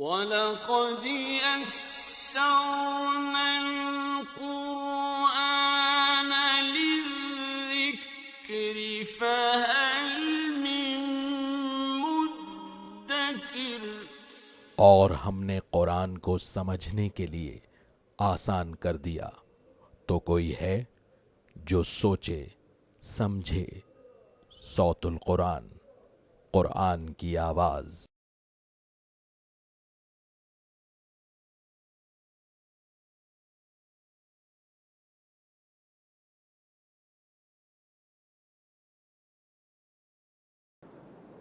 وَلَقَدْ يَسَّرْنَا الْقُرْآنَ لِلذِّكْرِ فَهَلْ مِن مُّدَّكِرٍ۔ اور ہم نے قرآن کو سمجھنے کے لیے آسان کر دیا، تو کوئی ہے جو سوچے سمجھے۔ صوت القرآن، قرآن کی آواز۔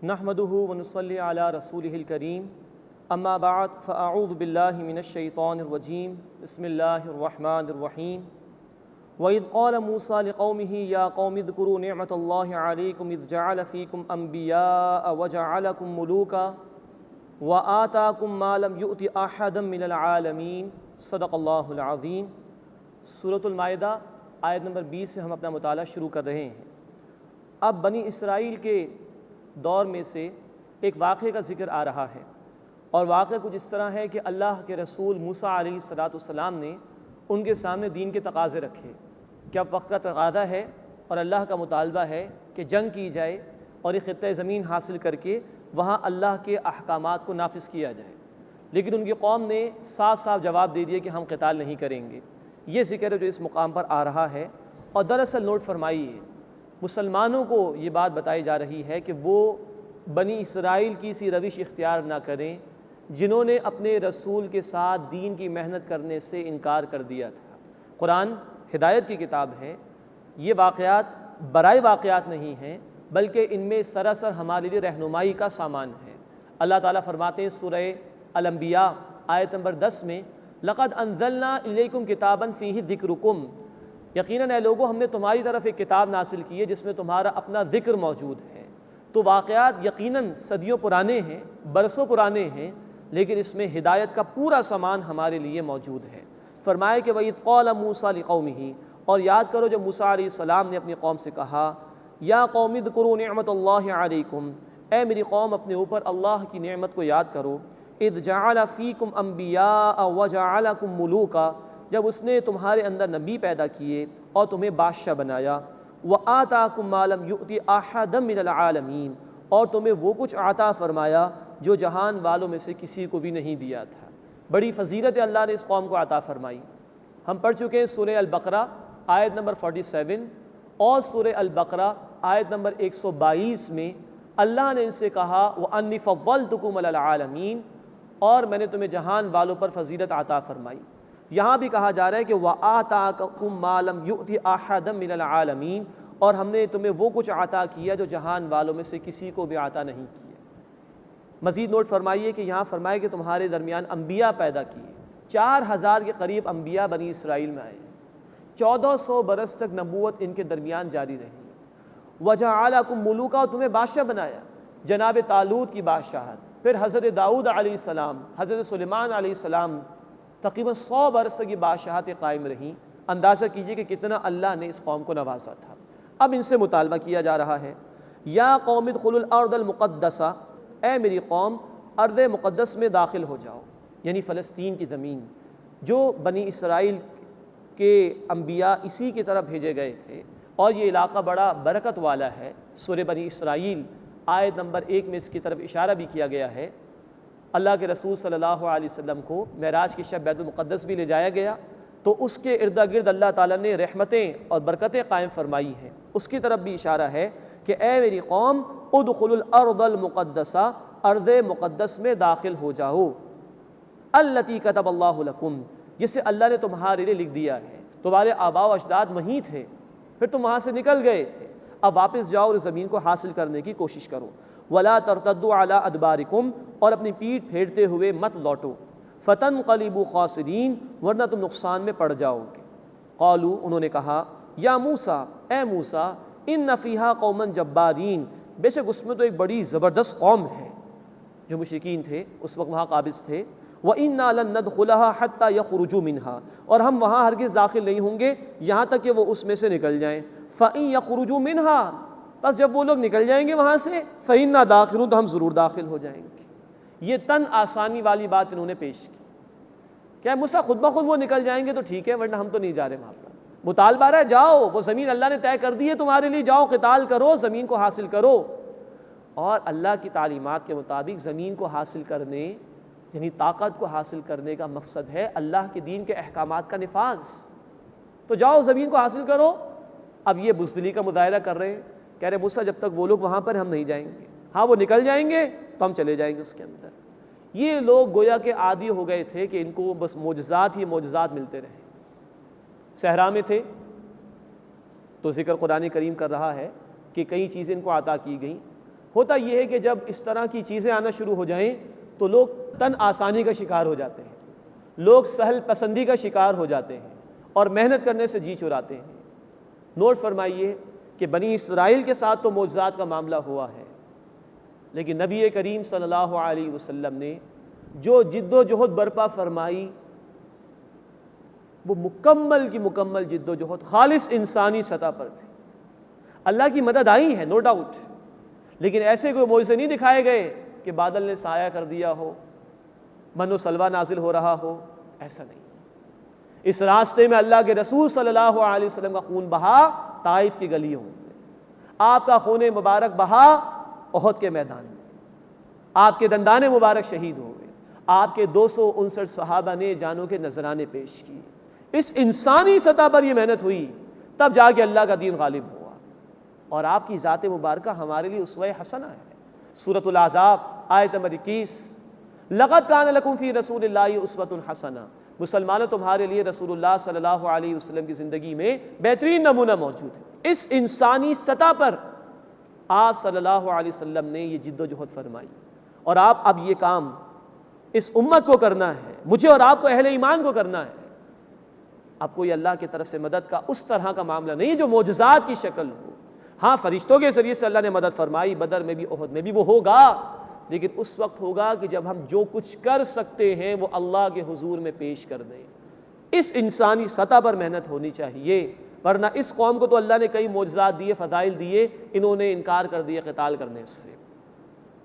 نحمده ونصلي على رسوله الكريم اما بعد فاعوذ بالله من الشيطان الرجيم بسم الله الرحمن الرحيم وإذ قال موسى لقومه يا قوم اذكروا نعمة الله عليكم إذ جعل فيكم أنبياء وجعلكم ملوكا وآتاكم ما لم يؤت أحدا من العالمين صدق الله العظيم۔ سورۃ المائدہ آیت نمبر 20 سے ہم اپنا مطالعہ شروع کر رہے ہیں۔ اب بنی اسرائیل کے دور میں سے ایک واقعے کا ذکر آ رہا ہے، اور واقعہ کچھ اس طرح ہے کہ اللہ کے رسول موسیٰ علیہ السلام نے ان کے سامنے دین کے تقاضے رکھے کہ اب وقت کا تقاضا ہے اور اللہ کا مطالبہ ہے کہ جنگ کی جائے اور ایک خطہ زمین حاصل کر کے وہاں اللہ کے احکامات کو نافذ کیا جائے، لیکن ان کی قوم نے صاف صاف جواب دے دیا کہ ہم قتال نہیں کریں گے۔ یہ ذکر ہے جو اس مقام پر آ رہا ہے، اور دراصل نوٹ فرمائیے مسلمانوں کو یہ بات بتائی جا رہی ہے کہ وہ بنی اسرائیل کی سی روش اختیار نہ کریں جنہوں نے اپنے رسول کے ساتھ دین کی محنت کرنے سے انکار کر دیا تھا۔ قرآن ہدایت کی کتاب ہے، یہ واقعات برائے واقعات نہیں ہیں، بلکہ ان میں سراسر ہمارے لیے رہنمائی کا سامان ہے۔ اللہ تعالیٰ فرماتے ہیں سورہ الانبیاء آیت نمبر 10 میں لَقَدْ أَنزَلْنَا إِلَيْكُمْ كِتَابًا فِيهِ ذِكْرُكُمْ، یقیناً اے لوگوں ہم نے تمہاری طرف ایک کتاب نازل کی ہے جس میں تمہارا اپنا ذکر موجود ہے۔ تو واقعات یقیناً صدیوں پرانے ہیں، برسوں پرانے ہیں، لیکن اس میں ہدایت کا پورا سامان ہمارے لیے موجود ہے۔ فرمایا کہ وَإِذْ قَالَ مُوسَىٰ لِقَوْمِهِ، اور یاد کرو جب موسیٰ علیہ السلام نے اپنی قوم سے کہا یا قوم اذکروا نعمت اللہ علیکم، اے میری قوم اپنے اوپر اللہ کی نعمت کو یاد کرو۔ اذ جعل فیکم انبیاء وجعلکم ملوکا، جب اس نے تمہارے اندر نبی پیدا کیے اور تمہیں بادشاہ بنایا۔ وآتاکم ما لم یؤت احدا من العالمین، اور تمہیں وہ کچھ عطا فرمایا جو جہان والوں میں سے کسی کو بھی نہیں دیا تھا۔ بڑی فضیلت اللہ نے اس قوم کو عطا فرمائی۔ ہم پڑھ چکے ہیں سورہ البقرہ آیت نمبر 47 اور سورہ البقرہ آیت نمبر 122 میں اللہ نے ان سے کہا وَأَنِّ فَضَّلْتُكُمْ عَلَى الْعَالَمِينَ، اور میں نے تمہیں جہان والوں پر فضیلت عطا فرمائی۔ یہاں بھی کہا جا رہا ہے کہ وَآتَاكُمْ مَا لَمْ يُؤْتِ أَحَدًا مِنَ الْعَالَمِينَ، اور ہم نے تمہیں وہ کچھ عطا کیا جو جہان والوں میں سے کسی کو بھی عطا نہیں کیا۔ مزید نوٹ فرمائیے کہ یہاں فرمائے کہ تمہارے درمیان انبیاء پیدا کیے، 4000 کے قریب انبیاء بنی اسرائیل میں آئے، 1400 برس تک نبوت ان کے درمیان جاری رہی۔ وَجَعَلَكُمْ مُلُوكًا، تمہیں بادشاہ بنایا، جناب طالوت کی بادشاہت، پھر حضرت داؤد علیہ السلام، حضرت سلیمان علیہ السلام، تقریباً 100 برس کی بادشاہتیں قائم رہیں۔ اندازہ کیجئے کہ کتنا اللہ نے اس قوم کو نوازا تھا۔ اب ان سے مطالبہ کیا جا رہا ہے یا قوم ادخلوا الارض المقدسہ، اے میری قوم ارض مقدس میں داخل ہو جاؤ، یعنی فلسطین کی زمین جو بنی اسرائیل کے انبیاء اسی کی طرف بھیجے گئے تھے، اور یہ علاقہ بڑا برکت والا ہے۔ سورہ بنی اسرائیل آیت نمبر 1 میں اس کی طرف اشارہ بھی کیا گیا ہے۔ اللہ کے رسول صلی اللہ علیہ وسلم کو معراج کی شب بیت المقدس بھی لے جایا گیا، تو اس کے ارد گرد اللہ تعالیٰ نے رحمتیں اور برکتیں قائم فرمائی ہیں۔ اس کی طرف بھی اشارہ ہے کہ اے میری قوم ادخلوا الارض المقدسہ، ارض مقدس میں داخل ہو جاؤ، التی کتب اللہ لکم، جسے اللہ نے تمہارے لیے لکھ دیا ہے۔ تمہارے آباء و اجداد وہیں تھے، پھر تم وہاں سے نکل گئے تھے، اب واپس جاؤ اور زمین کو حاصل کرنے کی کوشش کرو۔ ولا ترتدوا علی ادبارکم، اور اپنی پیٹھ پھیرتے ہوئے مت لوٹو، فتنقلبوا خاسرین، ورنہ تم نقصان میں پڑ جاؤ گے۔ قالوا، انہوں نے کہا یا موسیٰ، اے موسیٰ، ان فیہا قوما جبارین، بے شک اس میں تو ایک بڑی زبردست قوم ہے۔ جو مشرکین تھے اس وقت وہاں قابض تھے۔ وَإِنَّا لَن نَّدْخُلَهَا حَتَّى يَخْرُجُوا مِنْهَا، اور ہم وہاں ہرگز داخل نہیں ہوں گے یہاں تک کہ وہ اس میں سے نکل جائیں۔ فَإِن يَخْرُجُوا مِنْهَا، بس جب وہ لوگ نکل جائیں گے وہاں سے، فَإِنَّا دَاخِلُونَ، تو ہم ضرور داخل ہو جائیں گے۔ یہ تن آسانی والی بات انہوں نے پیش کی. کیا موسیٰ خود بخود وہ نکل جائیں گے تو ٹھیک ہے، ورنہ ہم تو نہیں جا رہے وہاں پر. مطالبہ رہا ہے جاؤ، وہ زمین اللہ نے طے کر دی ہے تمہارے لیے، جاؤ قتال کرو، زمین کو حاصل کرو. اور اللہ کی تعلیمات کے مطابق زمین کو حاصل کرنے یعنی طاقت کو حاصل کرنے کا مقصد ہے اللہ کے دین کے احکامات کا نفاذ. تو جاؤ زمین کو حاصل کرو. اب یہ بزدلی کا مظاہرہ کر رہے ہیں، کہہ رہے موسیٰ جب تک وہ لوگ وہاں پر ہم نہیں جائیں گے. ہاں وہ نکل جائیں گے تو ہم چلے جائیں گے اس کے اندر. یہ لوگ گویا کہ عادی ہو گئے تھے کہ ان کو بس معجزات ہی معجزات ملتے رہے. صحرا میں تھے تو ذکر قرآن کریم کر رہا ہے کہ کئی چیزیں ان کو عطا کی گئیں. ہوتا یہ ہے کہ جب اس طرح کی چیزیں آنا شروع ہو جائیں تو لوگ تن آسانی کا شکار ہو جاتے ہیں، لوگ سہل پسندی کا شکار ہو جاتے ہیں اور محنت کرنے سے جی چراتے ہیں. نوٹ فرمائیے کہ بنی اسرائیل کے ساتھ تو معجزات کا معاملہ ہوا ہے، لیکن نبی کریم صلی اللہ علیہ وسلم نے جو جد و جہد برپا فرمائی وہ مکمل کی مکمل جد و جہد خالص انسانی سطح پر تھی. اللہ کی مدد آئی ہے نو ڈاؤٹ، لیکن ایسے کوئی معجزے نہیں دکھائے گئے کہ بادل نے سایہ کر دیا ہو، من و سلوہ نازل ہو رہا ہو، ایسا نہیں. اس راستے میں اللہ کے رسول صلی اللہ علیہ وسلم کا خون بہا طائف کی گلیوں میں، آپ کا خون مبارک بہا احد کے میدان میں، آپ کے دندان مبارک شہید ہو گئے، آپ کے 259 صحابہ نے جانوں کے نذرانے پیش کیے. اس انسانی سطح پر یہ محنت ہوئی، تب جا کے اللہ کا دین غالب ہوا. اور آپ کی ذات مبارکہ ہمارے لیے اسوہ حسنہ ہے. سورۃ الاحزاب آیت نمبر 21، لقد کان لکم فی رسول اللہ اسوۃ حسنہ. مسلمانوں تمہارے لیے رسول اللہ صلی اللہ علیہ وسلم کی زندگی میں بہترین نمونہ موجود ہے. اس انسانی سطح پر آپ صلی اللہ علیہ وسلم نے یہ جد و جہد فرمائی، اور آپ اب یہ کام اس امت کو کرنا ہے، مجھے اور آپ کو اہل ایمان کو کرنا ہے. اب کوئی اللہ کی طرف سے مدد کا اس طرح کا معاملہ نہیں جو معجزات کی شکل ہو. ہاں فرشتوں کے ذریعے سے اللہ نے مدد فرمائی، بدر میں بھی احد میں بھی، وہ ہوگا، لیکن اس وقت ہوگا کہ جب ہم جو کچھ کر سکتے ہیں وہ اللہ کے حضور میں پیش کر دیں. اس انسانی سطح پر محنت ہونی چاہیے، ورنہ اس قوم کو تو اللہ نے کئی معجزات دیے، فضائل دیے، انہوں نے انکار کر دیا قتال کرنے سے.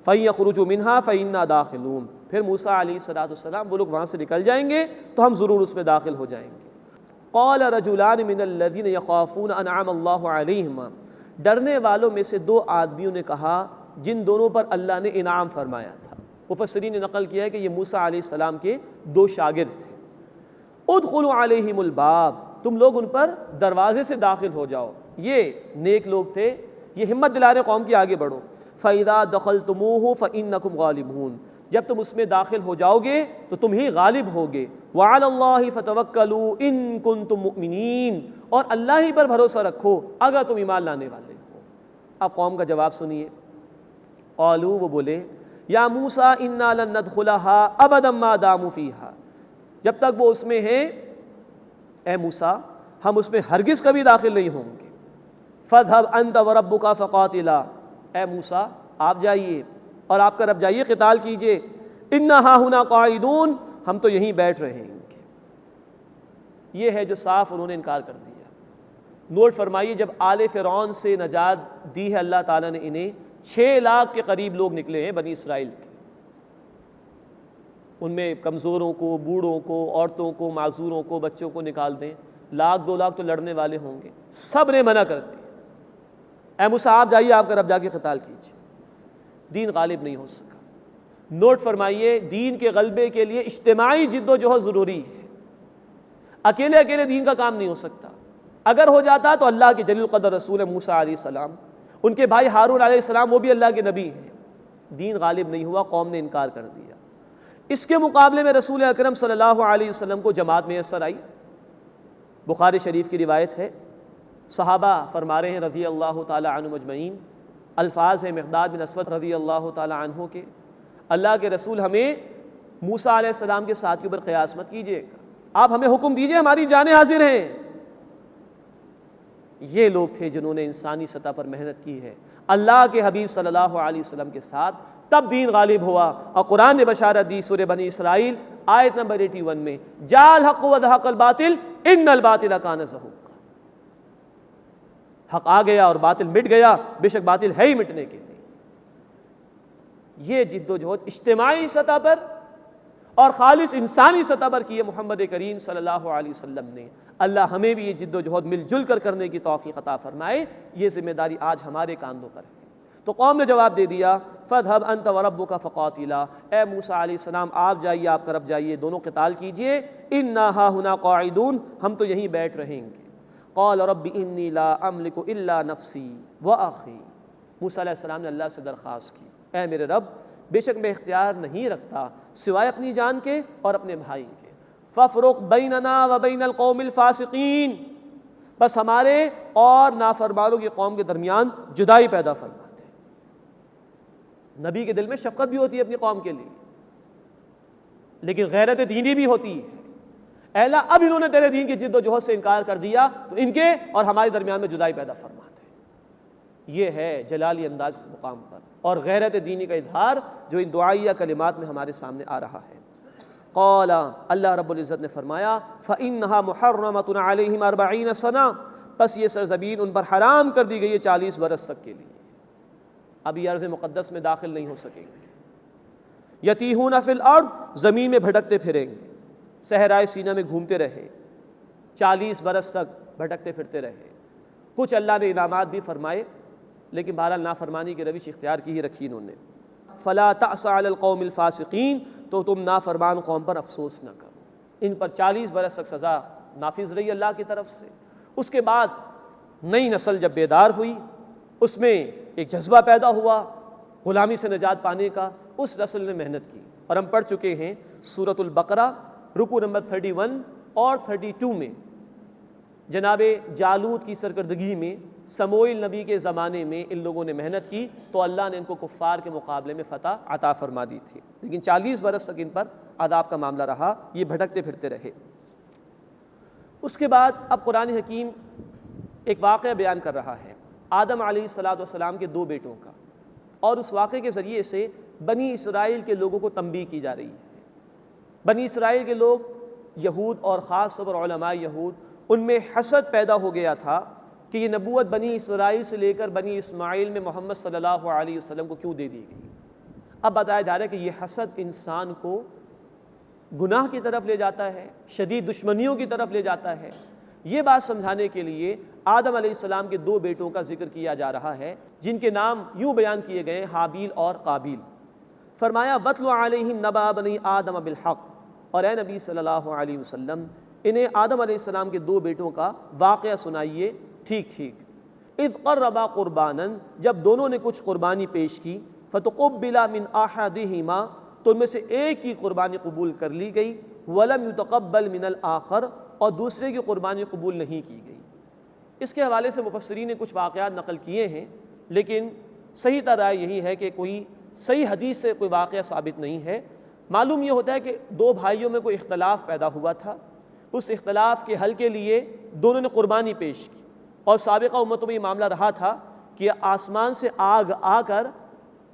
فَيَخْرُجُ مِنْهَا فَإِنَّا دَاخِلُونَ. پھر موسیٰ علیہ السلام وہ لوگ وہاں سے نکل جائیں گے تو ہم ضرور اس میں داخل ہو جائیں گے. قال رجلان من الذين يخافون انعم اللہ علیہما. ڈرنے والوں میں سے 2 آدمیوں نے کہا جن دونوں پر اللہ نے انعام فرمایا تھا. مفسرین نے نقل کیا ہے کہ یہ موسیٰ علیہ السلام کے 2 شاگرد تھے. ادخلوا علیہم الباب. تم لوگ ان پر دروازے سے داخل ہو جاؤ. یہ نیک لوگ تھے، یہ ہمت دلا رہے قوم کی آگے بڑھو. فَإِذَا دَخَلْتُمُوهُ فَإِنَّكُمْ غَالِبُونَ. جب تم اس میں داخل ہو جاؤ گے تو تم ہی غالب ہوگے. وَعَلَى اللَّهِ فَتَوَكَّلُوا إِن كُنتُم مُؤْمِنِينَ. اور اللہ ہی پر بھروسہ رکھو اگر تم ایمان لانے والے ہو. اب قوم کا جواب سنیے. قالوا، وہ بولے، یا موسیٰ انا لن ندخلها ابدا ما داموا فیہا. جب تک وہ اس میں ہیں اے موسیٰ ہم اس میں ہرگز کبھی داخل نہیں ہوں گے. فاذهب انت وربک فقاتلا. اے موسیٰ آپ جائیے اور آپ کا رب جائیے قتال کیجئے. انا ہاہنا قاعدون. ہم تو یہیں بیٹھ رہے ہیں. یہ ہے جو صاف انہوں نے انکار کر دیا. نوٹ فرمائیے جب آل فرعون سے نجات دی ہے اللہ تعالیٰ نے انہیں، 6 لاکھ کے قریب لوگ نکلے ہیں بنی اسرائیل کے. ان میں کمزوروں کو، بوڑھوں کو، عورتوں کو، معذوروں کو، بچوں کو نکال دیں، 1,00,000 2 لاکھ تو لڑنے والے ہوں گے. سب نے منع کر دیا. اے موسیٰ آپ جائیے، آپ کا رب جا کے قتال کیجیے. دین غالب نہیں ہو سکا. نوٹ فرمائیے دین کے غلبے کے لیے اجتماعی جد و جہد ضروری ہے. اکیلے دین کا کام نہیں ہو سکتا. اگر ہو جاتا تو اللہ کے جلیل القدر رسول موسیٰ علیہ السلام، ان کے بھائی ہارون علیہ السلام وہ بھی اللہ کے نبی ہیں. دین غالب نہیں ہوا، قوم نے انکار کر دیا. اس کے مقابلے میں رسول اکرم صلی اللہ علیہ وسلم کو جماعت میسر آئی. بخاری شریف کی روایت ہے، صحابہ فرما رہے ہیں رضی اللہ تعالی عنہم اجمعین، الفاظ ہیں مقداد بن اسود رضی اللہ تعالی عنہ کے، اللہ کے رسول ہمیں موسیٰ علیہ السلام کے ساتھ کے اوپر قیاس مت کیجیے گا، آپ ہمیں حکم دیجئے، ہماری جانیں حاضر ہیں. یہ لوگ تھے جنہوں نے انسانی سطح پر محنت کی ہے اللہ کے حبیب صلی اللہ علیہ وسلم کے ساتھ، تب دین غالب ہوا. اور قرآن نے بشارت دی سورہ بنی اسرائیل آیت نمبر 81 میں، جاء الحق وزهق الباطل ان الباطل کان زہوقا. حق آ گیا اور باطل مٹ گیا، بے شک باطل ہے ہی مٹنے کے لیے. یہ جد و جہد اجتماعی سطح پر اور خالص انسانی سطح پر کی ہے محمد کریم صلی اللہ علیہ وسلم نے۔ اللہ ہمیں بھی یہ جد و جہد مل جل کر کرنے کی توفیق عطا فرمائے، یہ ذمہ داری آج ہمارے کاندھوں پر ہے۔ تو قوم نے جواب دے دیا فَاذْهَبْ أَنْتَ وَرَبُّكَ فَقَاتِلَا، اے موسیٰ علیہ السلام آپ جائیے، آپ کا رب جائیے، دونوں قتال کیجئے، إِنَّا هَاهُنَا قَاعِدُونَ، ہم تو یہیں بیٹھ رہیں گے۔ قَالَ رَبِّ إِنِّي لَا أَمْلِكُ إِلَّا نَفْسِي وَأَخِي، موسیٰ علیہ السلام نے اللہ سے درخواست کی، اے میرے رب بے شک میں اختیار نہیں رکھتا سوائے اپنی جان کے اور اپنے بھائی کے، فَافْرُقْ بَيْنَنَا وَبَيْنَ الْقَوْمِ الْفَاسِقِينَ، بس ہمارے اور نافرمانوں کی قوم کے درمیان جدائی پیدا فرما دے۔ نبی کے دل میں شفقت بھی ہوتی ہے اپنی قوم کے لیے، لیکن غیرت دینی بھی ہوتی ہے۔ اے اللہ اب انہوں نے تیرے دین کی جد و جہد سے انکار کر دیا تو ان کے اور ہمارے درمیان میں جدائی پیدا فرما دے۔ یہ ہے جلالی انداز اس مقام پر اور غیرت دینی کا اظہار جو ان دعائیہ کلمات میں ہمارے سامنے آ رہا ہے۔ قال، اللہ رب العزت نے فرمایا فَإِنَّهَا مُحَرَّمَةٌ عَلَيْهِمْ 40 سَنَةً، پس یہ سرزمین ان پر حرام کر دی گئی ہے 40 برس تک کے لیے، اب یہ ارض مقدس میں داخل نہیں ہو سکیں گے۔ یتیہون فی الارض، زمین میں بھٹکتے پھریں گے، صحرائے سینا میں گھومتے رہے، 40 برس تک بھٹکتے پھرتے رہے۔ کچھ اللہ نے انعامات بھی فرمائے لیکن بہرحال نافرمانی کی روش اختیار کی ہی رکھی انہوں نے۔ فلا تأس علی القوم الفاسقین، تو تم نافرمان قوم پر افسوس نہ کرو۔ ان پر 40 برس تک سزا نافذ رہی اللہ کی طرف سے۔ اس کے بعد نئی نسل جب بیدار ہوئی، اس میں ایک جذبہ پیدا ہوا غلامی سے نجات پانے کا، اس نسل نے محنت کی، اور ہم پڑھ چکے ہیں سورۃ البقرہ رکوع نمبر 31 اور 32 میں جناب جالوت کی سرکردگی میں سموئیل نبی کے زمانے میں ان لوگوں نے محنت کی تو اللہ نے ان کو کفار کے مقابلے میں فتح عطا فرما دی تھی، لیکن 40 برس تک ان پر عذاب کا معاملہ رہا، یہ بھٹکتے پھرتے رہے۔ اس کے بعد اب قرآن حکیم ایک واقعہ بیان کر رہا ہے آدم علیہ السلام کے 2 بیٹوں کا، اور اس واقعے کے ذریعے سے بنی اسرائیل کے لوگوں کو تنبیہ کی جا رہی ہے۔ بنی اسرائیل کے لوگ یہود اور خاص طور پر علماء یہود، ان میں حسد پیدا ہو گیا تھا کہ یہ نبوت بنی اسرائیل سے لے کر بنی اسماعیل میں محمد صلی اللہ علیہ وسلم کو کیوں دے دی گئی۔ اب بتایا جا رہا ہے کہ یہ حسد انسان کو گناہ کی طرف لے جاتا ہے، شدید دشمنیوں کی طرف لے جاتا ہے۔ یہ بات سمجھانے کے لیے آدم علیہ السلام کے 2 بیٹوں کا ذکر کیا جا رہا ہے جن کے نام یوں بیان کیے گئے حابیل اور قابیل۔ فرمایا وَاتْلُ عَلَيْهِمْ نَبَأَ بَنِي آدَمَ بِالْحَقِّ، اور اے نبی صلی اللہ علیہ وسلم انہیں آدم علیہ السلام کے 2 بیٹوں کا واقعہ سنائیے ٹھیک ٹھیک۔ اِذْ قَرَّبَا قُرْبَانًا، جب دونوں نے کچھ قربانی پیش کی، فَتُقُبِّلَ مِنْ أَحَدِهِمَا، تو ان میں سے ایک کی قربانی قبول کر لی گئی، وَلَمْ يُتَقَبَّلْ مِنَ الْآخَرِ، اور دوسرے کی قربانی قبول نہیں کی گئی۔ اس کے حوالے سے مفسرین نے کچھ واقعات نقل کیے ہیں، لیکن صحیح رائے یہی ہے کہ کوئی صحیح حدیث سے کوئی واقعہ ثابت نہیں ہے۔ معلوم یہ ہوتا ہے کہ 2 بھائیوں میں کوئی اختلاف پیدا ہوا تھا، اس اختلاف کے حل کے لیے دونوں نے قربانی پیش کی، اور سابقہ امتوں میں یہ معاملہ رہا تھا کہ آسمان سے آگ آ کر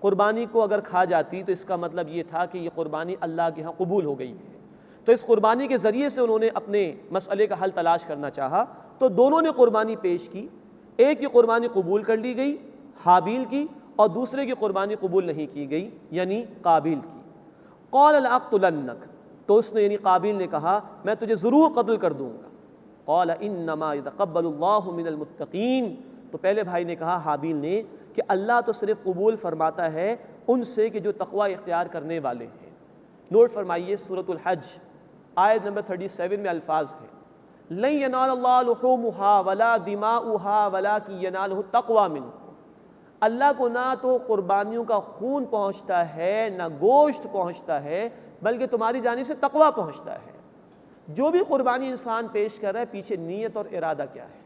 قربانی کو اگر کھا جاتی تو اس کا مطلب یہ تھا کہ یہ قربانی اللہ کے ہاں قبول ہو گئی ہے۔ تو اس قربانی کے ذریعے سے انہوں نے اپنے مسئلے کا حل تلاش کرنا چاہا، تو دونوں نے قربانی پیش کی، ایک کی قربانی قبول کر لی گئی حابیل کی، اور دوسرے کی قربانی قبول نہیں کی گئی یعنی قابیل کی۔ قال لأقتلنک، تو اس نے یعنی قابیل نے کہا میں تجھے ضرور قتل کر دوں گا۔ قال انما يتقبل اللہ من المتقین، تو پہلے بھائی نے کہا حابیل نے کہ اللہ تو صرف قبول فرماتا ہے ان سے کہ جو تقوی اختیار کرنے والے ہیں۔ نوٹ فرمائیے سورۃ الحج آیت نمبر 37 میں الفاظ ہیں لن ینال اللہ لحومها ولا دماؤها ولکن ینالہ التقوی منکم، اللہ کو نہ تو قربانیوں کا خون پہنچتا ہے نہ گوشت پہنچتا ہے، بلکہ تمہاری جانب سے تقوی پہنچتا ہے۔ جو بھی قربانی انسان پیش کر رہا ہے پیچھے نیت اور ارادہ کیا ہے،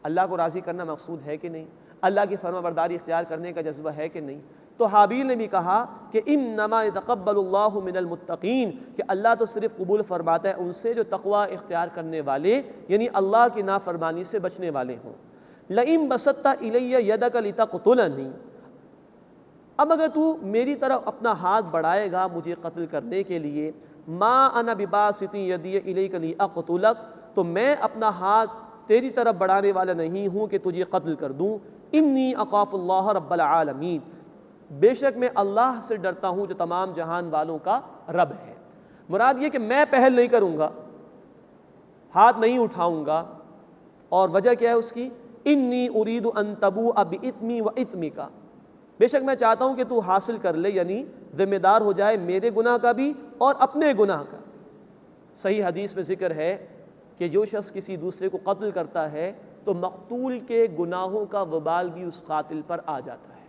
اللہ کو راضی کرنا مقصود ہے کہ نہیں، اللہ کی فرما برداری اختیار کرنے کا جذبہ ہے کہ نہیں۔ تو حابیل نے بھی کہا کہ انما یتقبل اللہ من المتقین، کہ اللہ تو صرف قبول فرماتا ہے ان سے جو تقوی اختیار کرنے والے یعنی اللہ کی نافرمانی سے بچنے والے ہوں۔ لئن بسطت الی یدک لتقتلنی، اب اگر تو میری طرف اپنا ہاتھ بڑھائے گا مجھے قتل کرنے کے لیے، ما انا بباسط یدی الیک لاقتلک، تو میں اپنا ہاتھ تیری طرف بڑھانے والا نہیں ہوں کہ تجھے قتل کر دوں۔ انی اخاف اللہ رب العالمین، بے شک میں اللہ سے ڈرتا ہوں جو تمام جہان والوں کا رب ہے۔ مراد یہ کہ میں پہل نہیں کروں گا، ہاتھ نہیں اٹھاؤں گا، اور وجہ کیا ہے اس کی؟ انی ارید ان تبوء باثمی و اثمک، بے شک میں چاہتا ہوں کہ تو حاصل کر لے، یعنی ذمہ دار ہو جائے میرے گناہ کا بھی اور اپنے گناہ کا بھی۔ صحیح حدیث میں ذکر ہے کہ جو شخص کسی دوسرے کو قتل کرتا ہے تو مقتول کے گناہوں کا وبال بھی اس قاتل پر آ جاتا ہے۔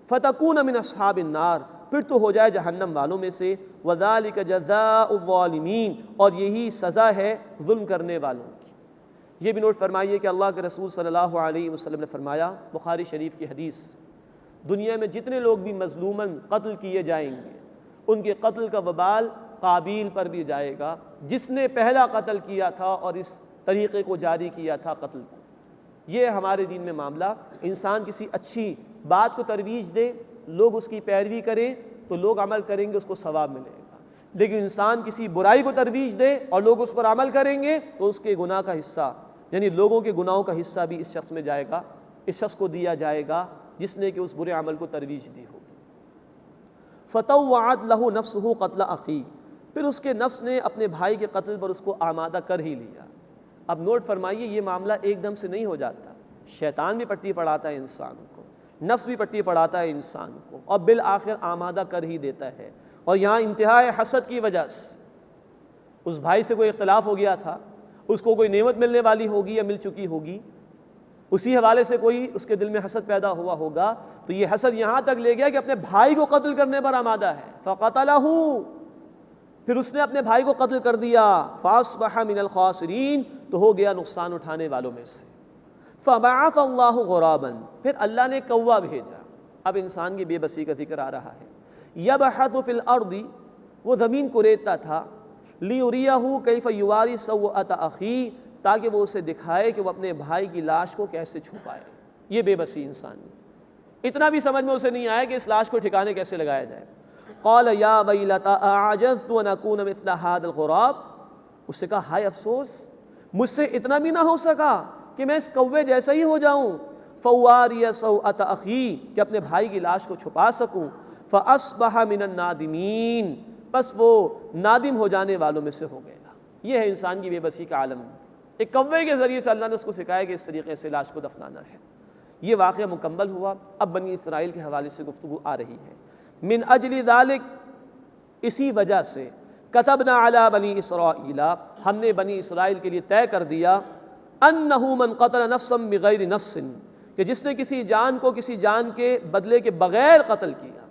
فتکون من اصحاب النار، پھر تو ہو جائے جہنم والوں میں سے۔ وذالک جزاء الظالمین، اور یہی سزا ہے ظلم کرنے والوں کی۔ یہ بھی نوٹ فرمائیے کہ اللہ کے رسول صلی اللہ علیہ وسلم نے فرمایا، بخاری شریف کی حدیث، دنیا میں جتنے لوگ بھی مظلوماً قتل کیے جائیں گے ان کے قتل کا وبال قابیل پر بھی جائے گا، جس نے پہلا قتل کیا تھا اور اس طریقے کو جاری کیا تھا قتل کو۔ یہ ہمارے دین میں معاملہ، انسان کسی اچھی بات کو ترویج دے، لوگ اس کی پیروی کریں تو لوگ عمل کریں گے، اس کو ثواب ملے گا، لیکن انسان کسی برائی کو ترویج دے اور لوگ اس پر عمل کریں گے تو اس کے گناہ کا حصہ، یعنی لوگوں کے گناہوں کا حصہ بھی اس شخص میں جائے گا، اس شخص کو دیا جائے گا جس نے کہ اس برے عمل کو ترویج دی ہوگی۔ فطوعت لہ نفسہ قتل اخیہ، پھر اس کے نفس نے اپنے بھائی کے قتل پر اس کو آمادہ کر ہی لیا۔ اب نوٹ فرمائیے، یہ معاملہ ایک دم سے نہیں ہو جاتا، شیطان بھی پٹی پڑھاتا ہے انسان کو، نفس بھی پٹی پڑھاتا ہے انسان کو، اور بالآخر آمادہ کر ہی دیتا ہے۔ اور یہاں انتہائی حسد کی وجہ سے اس بھائی سے کوئی اختلاف ہو گیا تھا، اس کو کوئی نعمت ملنے والی ہوگی یا مل چکی ہوگی، اسی حوالے سے کوئی اس کے دل میں حسد پیدا ہوا ہوگا، تو یہ حسد یہاں تک لے گیا کہ اپنے بھائی کو قتل کرنے پر آمادہ ہے۔ فقتلہ، پھر اس نے اپنے بھائی کو قتل کر دیا۔ فاصبح من الخاسرین، تو ہو گیا نقصان اٹھانے والوں میں سے۔ فبعث اللہ غرابا، پھر اللہ نے کوا بھیجا۔ اب انسان کی بے بسی کا ذکر آ رہا ہے۔ یبحث فی الارض، وہ زمین کو ریتتا تھا، لیریہ کیف یواری سوءۃ اخیہ، تاکہ وہ اسے دکھائے کہ وہ اپنے بھائی کی لاش کو کیسے چھپائے۔ یہ بے بسی انسان، اتنا بھی سمجھ میں اسے نہیں آیا کہ اس لاش کو ٹھکانے کیسے لگایا جائے۔ قال یا ویلتى اعجزت ان اکون مثل هذا الغراب، اس سے کہا ہائے افسوس، مجھ سے اتنا بھی نہ ہو سکا کہ میں اس کوے جیسا ہی ہو جاؤں۔ فواری سوءۃ اخی، کہ اپنے بھائی کی لاش کو چھپا سکوں۔ فاصبح من النادمین، بس وہ نادم ہو جانے والوں میں سے ہو گیا۔ یہ ہے انسان کی بے بسی کا عالم۔ ایک کوے کے ذریعے سے اللہ نے اس کو سکھایا کہ اس طریقے سے لاش کو دفنانا ہے۔ یہ واقعہ مکمل ہوا۔ اب بنی اسرائیل کے حوالے سے گفتگو آ رہی ہے۔ من اجل ذالک، اسی وجہ سے، کتبنا علی بنی اسرائیل، ہم نے بنی اسرائیل کے لیے طے کر دیا، انہ من قتل نفسا بغیر نفس، کہ جس نے کسی جان کو کسی جان کے بدلے کے بغیر قتل کیا،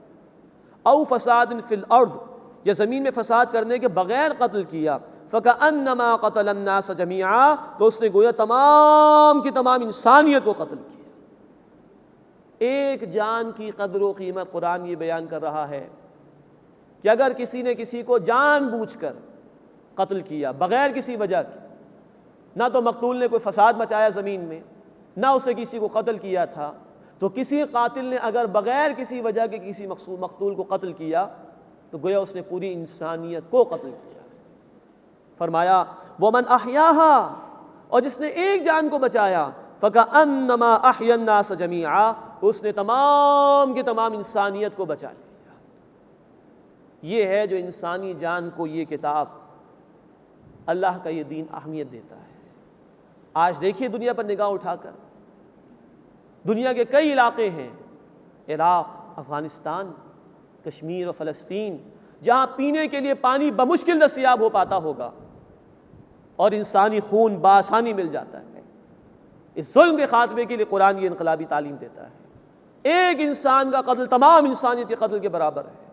او فساد فی الارض، یا زمین میں فساد کرنے کے بغیر قتل کیا، فکأنما قتل الناس جميعا، تو اس نے گویا تمام کی تمام انسانیت کو قتل کیا۔ ایک جان کی قدر و قیمت قرآن یہ بیان کر رہا ہے کہ اگر کسی نے کسی کو جان بوجھ کر قتل کیا بغیر کسی وجہ کی، نہ تو مقتول نے کوئی فساد مچایا زمین میں، نہ اسے کسی کو قتل کیا تھا، تو کسی قاتل نے اگر بغیر کسی وجہ کے کسی مقتول کو قتل کیا تو گویا اس نے پوری انسانیت کو قتل کیا۔ فرمایا وَمَنْ أَحْيَاهَا، اور جس نے ایک جان کو بچایا، فَكَأَنَّمَا أَحْيَا النَّاسَ جَمِيعًا، اس نے تمام کی تمام انسانیت کو بچا لیا۔ یہ ہے جو انسانی جان کو یہ کتاب، اللہ کا یہ دین اہمیت دیتا ہے۔ آج دیکھیے دنیا پر نگاہ اٹھا کر، دنیا کے کئی علاقے ہیں، عراق، افغانستان، کشمیر اور فلسطین، جہاں پینے کے لیے پانی بمشکل دستیاب ہو پاتا ہوگا اور انسانی خون بآسانی مل جاتا ہے۔ اس ظلم کے خاتمے کے لیے قرآن یہ انقلابی تعلیم دیتا ہے۔ ایک انسان کا قتل تمام انسانیت کے قتل کے برابر ہے،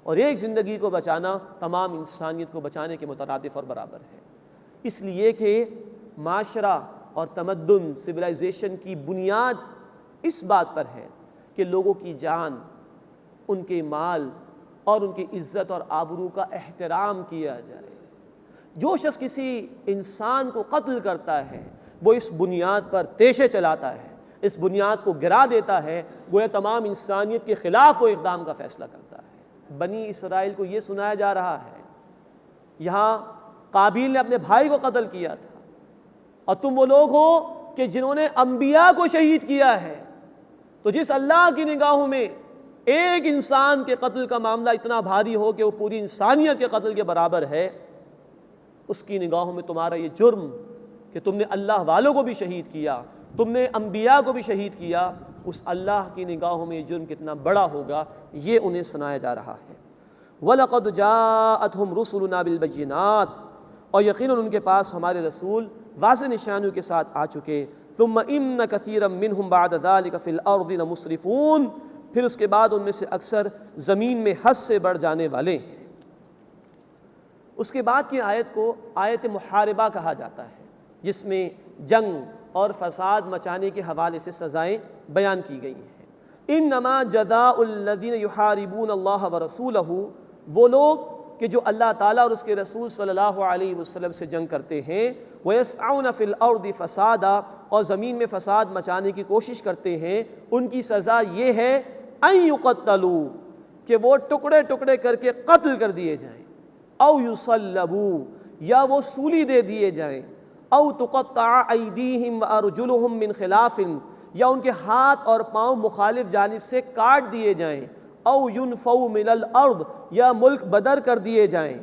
اور ایک زندگی کو بچانا تمام انسانیت کو بچانے کے مترادف اور برابر ہے۔ اس لیے کہ معاشرہ اور تمدن، سویلائزیشن کی بنیاد اس بات پر ہے کہ لوگوں کی جان، ان کے مال اور ان کی عزت اور آبرو کا احترام کیا جائے۔ جو شخص کسی انسان کو قتل کرتا ہے وہ اس بنیاد پر تیشے چلاتا ہے، اس بنیاد کو گرا دیتا ہے، گویا تمام انسانیت کے خلاف وہ اقدام کا فیصلہ کرتا ہے۔ بنی اسرائیل کو یہ سنایا جا رہا ہے، یہاں قابیل نے اپنے بھائی کو قتل کیا تھا، اور تم وہ لوگ ہو کہ جنہوں نے انبیاء کو شہید کیا ہے۔ تو جس اللہ کی نگاہوں میں ایک انسان کے قتل کا معاملہ اتنا بھاری ہو کہ وہ پوری انسانیت کے قتل کے برابر ہے، اس کی نگاہوں میں تمہارا یہ جرم کہ تم نے اللہ والوں کو بھی شہید کیا، تم نے انبیاء کو بھی شہید کیا، اس اللہ کی نگاہوں میں یہ جرم کتنا بڑا ہوگا، یہ انہیں سنایا جا رہا ہے۔ وَلَقَدْ جَاءَتْهُمْ رُسُلُنَا بِالْبَيِّنَاتِ، اور یقیناً ان کے پاس ہمارے رسول واضح نشانیوں کے ساتھ آ چکے۔ ثُمَّ إِنَّ كَثِيرًا مِّنْهُمْ بَعْدَ ذَلِكَ فِي الْأَرْضِ لَمُسْرِفُونَ، پھر اس کے بعد ان میں سے اکثر زمین میں حد سے بڑھ جانے والے ہیں۔ اس کے بعد کی آیت کو آیت محاربہ کہا جاتا ہے، جس میں جنگ اور فساد مچانے کے حوالے سے سزائیں بیان کی گئی ہیں۔ انما جزاء الذین یحاربون اللہ ورسولہ، وہ لوگ کہ جو اللہ تعالیٰ اور اس کے رسول صلی اللہ علیہ وسلم سے جنگ کرتے ہیں، وَيَسْعَوْنَ فِي الْأَرْضِ فَسَادًا، اور زمین میں فساد مچانے کی کوشش کرتے ہیں، ان کی سزا یہ ہے أَن يُقَتَّلُوا، کہ وہ ٹکڑے ٹکڑے کر کے قتل کر دیے جائیں، او یصلبوا، یا وہ سولی دے دیے جائیں، او تقطع ایدیہم وارجلہم من خلاف، یا ان کے ہاتھ اور پاؤں مخالف جانب سے کاٹ دیے جائیں، او ینفوا من الارض، یا ملک بدر کر دیے جائیں۔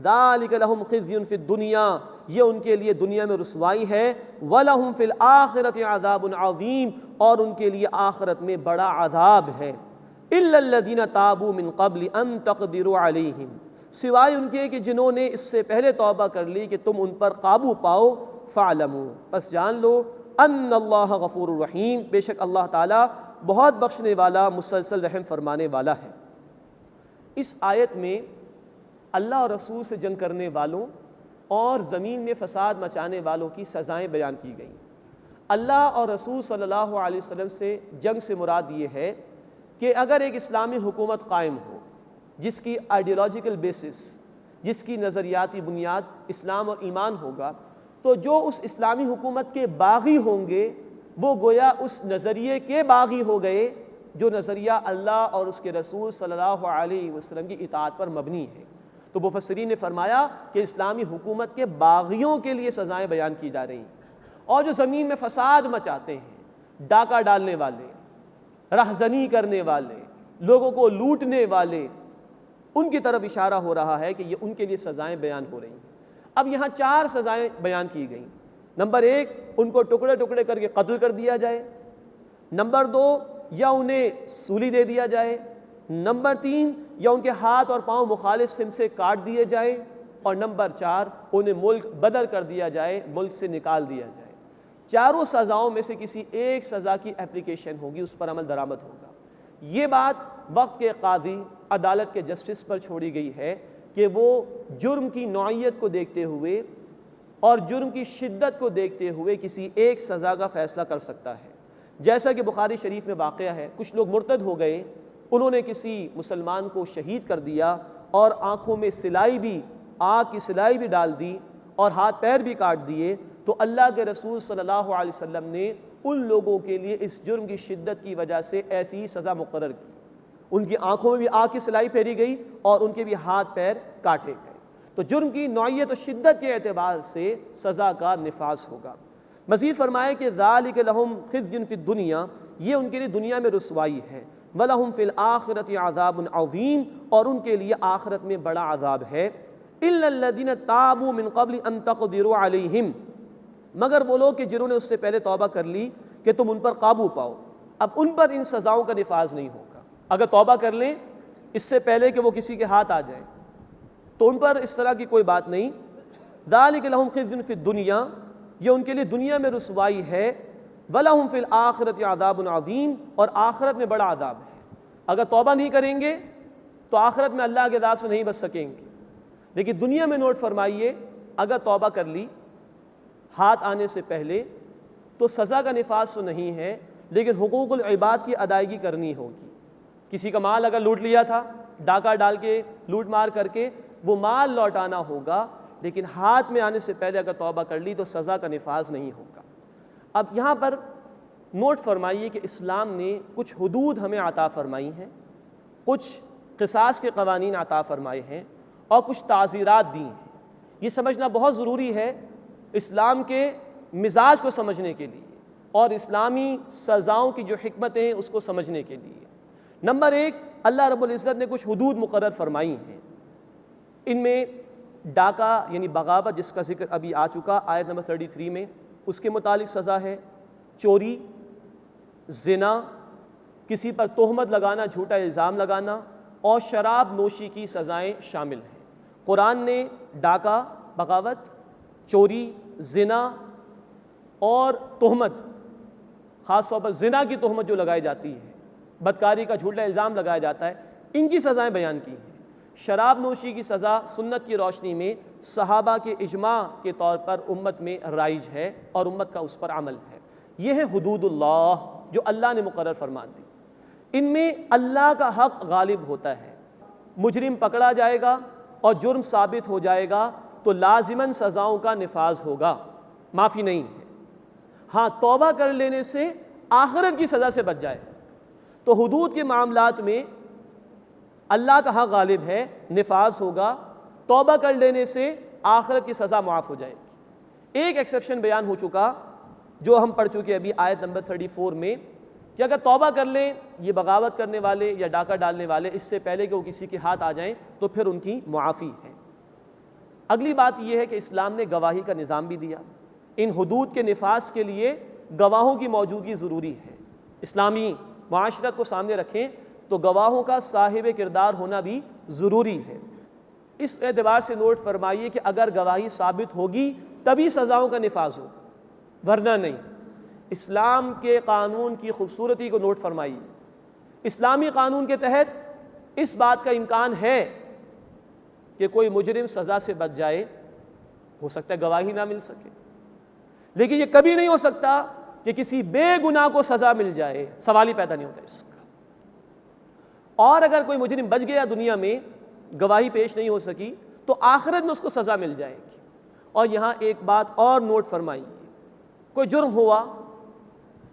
ذالک لہم خزی فی الدنیا، یہ ان کے لیے دنیا میں رسوائی ہے، ولہم فی الآخرۃ عذاب عظیم، اور ان کے لیے آخرت میں بڑا عذاب ہے۔ الا الذین تابوا من قبل ان تقدروا علیہم، سوائے ان کے کہ جنہوں نے اس سے پہلے توبہ کر لی کہ تم ان پر قابو پاؤ، فاعلموا، پس جان لو، ان اللہ غفور الرحیم، بے شک اللہ تعالیٰ بہت بخشنے والا مسلسل رحم فرمانے والا ہے۔ اس آیت میں اللہ اور رسول سے جنگ کرنے والوں اور زمین میں فساد مچانے والوں کی سزائیں بیان کی گئیں۔ اللہ اور رسول صلی اللہ علیہ وسلم سے جنگ سے مراد یہ ہے کہ اگر ایک اسلامی حکومت قائم ہو جس کی آئیڈیالوجیکل بیسس، جس کی نظریاتی بنیاد اسلام اور ایمان ہوگا، تو جو اس اسلامی حکومت کے باغی ہوں گے وہ گویا اس نظریے کے باغی ہو گئے جو نظریہ اللہ اور اس کے رسول صلی اللہ علیہ وسلم کی اطاعت پر مبنی ہے۔ تو مفسرین نے فرمایا کہ اسلامی حکومت کے باغیوں کے لیے سزائیں بیان کی جا رہی ہیں، اور جو زمین میں فساد مچاتے ہیں، ڈاکہ ڈالنے والے، رہزنی کرنے والے، لوگوں کو لوٹنے والے، ان کی طرف اشارہ ہو رہا ہے کہ یہ ان کے لیے سزائیں بیان ہو رہی ہیں۔ اب یہاں 4 سزائیں بیان کی گئیں۔ نمبر 1، ان کو ٹکڑے ٹکڑے کر کے قتل کر دیا جائے۔ نمبر 2، یا انہیں سولی دے دیا جائے۔ نمبر 3، یا ان کے ہاتھ اور پاؤں مخالف سمت سے کاٹ دیے جائیں۔ اور نمبر 4، انہیں ملک بدر کر دیا جائے، ملک سے نکال دیا جائے۔ چاروں سزاؤں میں سے کسی ایک سزا کی اپلیکیشن ہوگی، اس پر عمل درآمد ہوگا۔ یہ بات وقت کے قاضی، عدالت کے جسٹس پر چھوڑی گئی ہے کہ وہ جرم کی نوعیت کو دیکھتے ہوئے اور جرم کی شدت کو دیکھتے ہوئے کسی ایک سزا کا فیصلہ کر سکتا ہے۔ جیسا کہ بخاری شریف میں واقعہ ہے، کچھ لوگ مرتد ہو گئے، انہوں نے کسی مسلمان کو شہید کر دیا اور آنکھوں میں سلائی بھی، آنکھ کی سلائی بھی ڈال دی اور ہاتھ پیر بھی کاٹ دیے، تو اللہ کے رسول صلی اللہ علیہ وسلم نے ان لوگوں کے لیے اس جرم کی شدت کی وجہ سے ایسی ہی سزا مقرر کی۔ ان کی آنکھوں میں بھی آگ کی سلائی پھیری گئی اور ان کے بھی ہاتھ پیر کاٹے گئے۔ تو جرم کی نوعیت و شدت کے اعتبار سے سزا کا نفاذ ہوگا۔ مزید فرمائے کہ ذالک لہم خزی فی الدنیا، یہ ان کے لیے دنیا میں رسوائی ہے، ولہم فی الآخرۃ عذاب عظیم، اور ان کے لیے آخرت میں بڑا عذاب ہے۔ الا الذین تابوا من قبل ان تقدروا علیہم، مگر وہ لوگ کہ جنہوں نے اس سے پہلے توبہ کر لی کہ تم ان پر قابو پاؤ، اب ان پر ان سزاؤں کا نفاذ نہیں ہوگا۔ اگر توبہ کر لیں اس سے پہلے کہ وہ کسی کے ہاتھ آ جائیں تو ان پر اس طرح کی کوئی بات نہیں۔ ذالک لہم خزی فی الدنیا، یہ ان کے لیے دنیا میں رسوائی ہے، ولہم فی الآخرۃ عذاب عظیم، اور آخرت میں بڑا عذاب ہے۔ اگر توبہ نہیں کریں گے تو آخرت میں اللہ کے عذاب سے نہیں بچ سکیں گے، لیکن دنیا میں نوٹ فرمائیے اگر توبہ کر لی ہاتھ آنے سے پہلے تو سزا کا نفاذ تو نہیں ہے، لیکن حقوق العباد کی ادائیگی کرنی ہوگی۔ کسی کا مال اگر لوٹ لیا تھا، ڈاکہ ڈال کے لوٹ مار کر کے، وہ مال لوٹانا ہوگا، لیکن ہاتھ میں آنے سے پہلے اگر توبہ کر لی تو سزا کا نفاذ نہیں ہوگا۔ اب یہاں پر نوٹ فرمائیے کہ اسلام نے کچھ حدود ہمیں عطا فرمائی ہیں، کچھ قصاص کے قوانین عطا فرمائے ہیں اور کچھ تعزیرات دی ہیں۔ یہ سمجھنا بہت ضروری ہے اسلام کے مزاج کو سمجھنے کے لیے اور اسلامی سزاؤں کی جو حکمتیں ہیں اس کو سمجھنے کے لیے۔ نمبر 1، اللہ رب العزت نے کچھ حدود مقرر فرمائی ہیں، ان میں ڈاکہ یعنی بغاوت جس کا ذکر ابھی آ چکا آیت نمبر 33 میں، اس کے متعلق سزا ہے، چوری، زنا، کسی پر تہمت لگانا، جھوٹا الزام لگانا، اور شراب نوشی کی سزائیں شامل ہیں۔ قرآن نے ڈاکہ، بغاوت، چوری، زنا اور تہمت، خاص طور پر زنا کی تہمت جو لگائی جاتی ہے، بدکاری کا جھوٹا الزام لگایا جاتا ہے، ان کی سزائیں بیان کی ہیں۔ شراب نوشی کی سزا سنت کی روشنی میں صحابہ کے اجماع کے طور پر امت میں رائج ہے اور امت کا اس پر عمل ہے۔ یہ ہے حدود اللہ جو اللہ نے مقرر فرما دی، ان میں اللہ کا حق غالب ہوتا ہے۔ مجرم پکڑا جائے گا اور جرم ثابت ہو جائے گا تو لازماً سزاؤں کا نفاذ ہوگا، معافی نہیں ہے۔ ہاں، توبہ کر لینے سے آخرت کی سزا سے بچ جائے۔ تو حدود کے معاملات میں اللہ کا حق غالب ہے، نفاذ ہوگا، توبہ کر لینے سے آخرت کی سزا معاف ہو جائے گی۔ ایک ایکسیپشن بیان ہو چکا جو ہم پڑھ چکے ابھی آیت نمبر 34 میں، کہ اگر توبہ کر لیں یہ بغاوت کرنے والے یا ڈاکہ ڈالنے والے اس سے پہلے کہ وہ کسی کے ہاتھ آ جائیں تو پھر ان کی معافی ہے۔ اگلی بات یہ ہے کہ اسلام نے گواہی کا نظام بھی دیا، ان حدود کے نفاذ کے لیے گواہوں کی موجودگی ضروری ہے۔ اسلامی معاشرت کو سامنے رکھیں تو گواہوں کا صاحب کردار ہونا بھی ضروری ہے۔ اس اعتبار سے نوٹ فرمائیے کہ اگر گواہی ثابت ہوگی تبھی سزاؤں کا نفاذ ہوگا، ورنہ نہیں۔ اسلام کے قانون کی خوبصورتی کو نوٹ فرمائیے، اسلامی قانون کے تحت اس بات کا امکان ہے کہ کوئی مجرم سزا سے بچ جائے، ہو سکتا ہے گواہی نہ مل سکے، لیکن یہ کبھی نہیں ہو سکتا کہ کسی بے گناہ کو سزا مل جائے، سوال ہی پیدا نہیں ہوتا اس کا۔ اور اگر کوئی مجرم بچ گیا دنیا میں، گواہی پیش نہیں ہو سکی، تو آخرت میں اس کو سزا مل جائے گی۔ اور یہاں ایک بات اور نوٹ فرمائیے، کوئی جرم ہوا